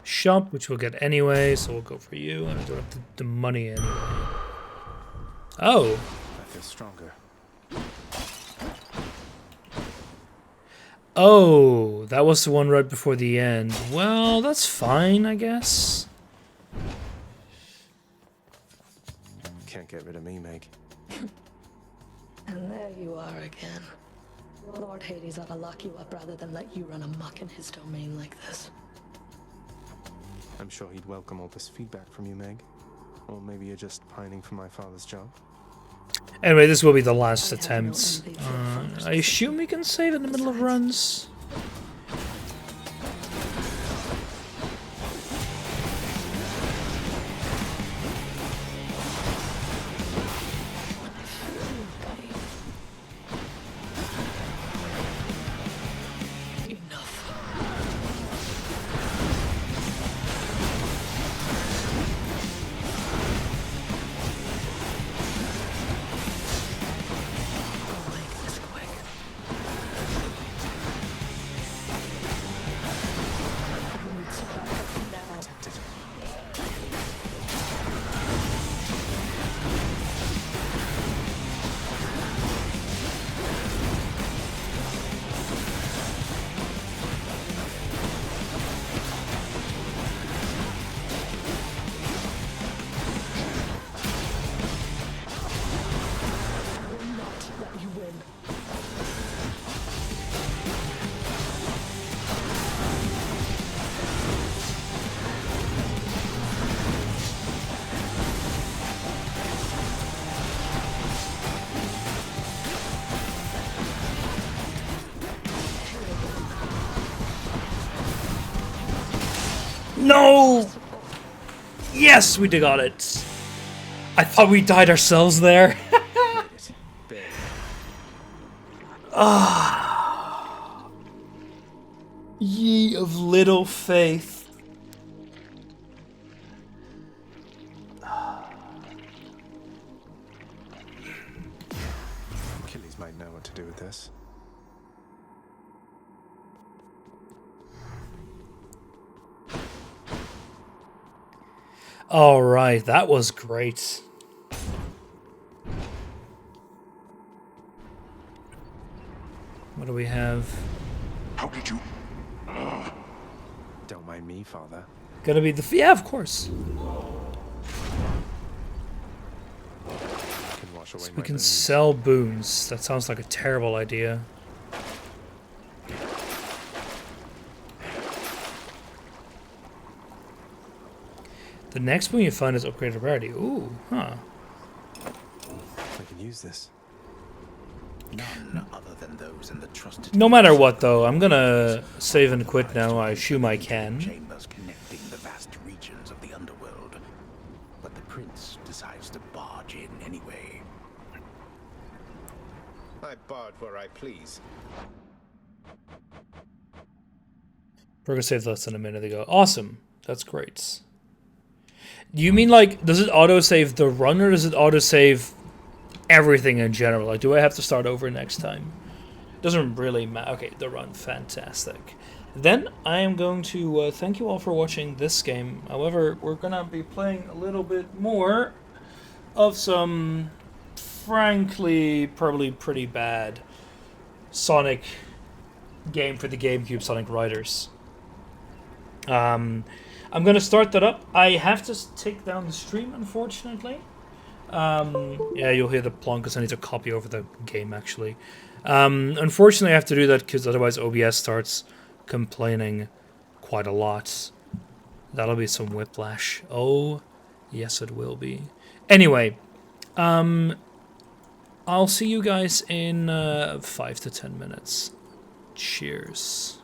Shop, which we'll get anyway, so we'll go for you. I don't have the money anyway. Oh. I feel stronger. Oh, that was the one right before the end. Well, that's fine, I guess. Can't get rid of me, Meg. And there you are again. Lord Hades ought to lock you up rather than let you run amok in his domain like this. I'm sure he'd welcome all this feedback from you, Meg. Or maybe you're just pining for my father's job. Anyway, this will be the last attempt. I assume we can save in the middle of runs. No! Yes, we got it. I thought we died ourselves there. Ah. Ye of little faith. Achilles might know what to do with this. All right, that was great. What do we have? How did you? Don't mind me, Father. Gonna be the yeah, of course. Can wash away So we my can boons. sell boons. That sounds like a terrible idea. The next boon you find is upgraded rarity. Ooh, huh. I can use this. None other than those in the trusted. No matter what, though, I'm gonna save and quit now. I assume I can. Chambers connecting the vast regions of the underworld, but the prince decides to barge in anyway. I barred where I please. Burger saved less than a minute ago. Awesome. That's great. Do you mean, like, does it autosave the run, or does it autosave everything in general? Like, do I have to start over next time? Doesn't really matter. Okay, the run. Fantastic. Then I am going to thank you all for watching this game. However, we're going to be playing a little bit more of some, frankly, probably pretty bad Sonic game for the GameCube, Sonic Riders. I'm going to start that up. I have to take down the stream, unfortunately. Yeah, you'll hear the plonk because I need to copy over the game, actually. Unfortunately, I have to do that because otherwise OBS starts complaining quite a lot. That'll be some whiplash. Oh, yes, it will be. Anyway, I'll see you guys in 5 to 10 minutes. Cheers.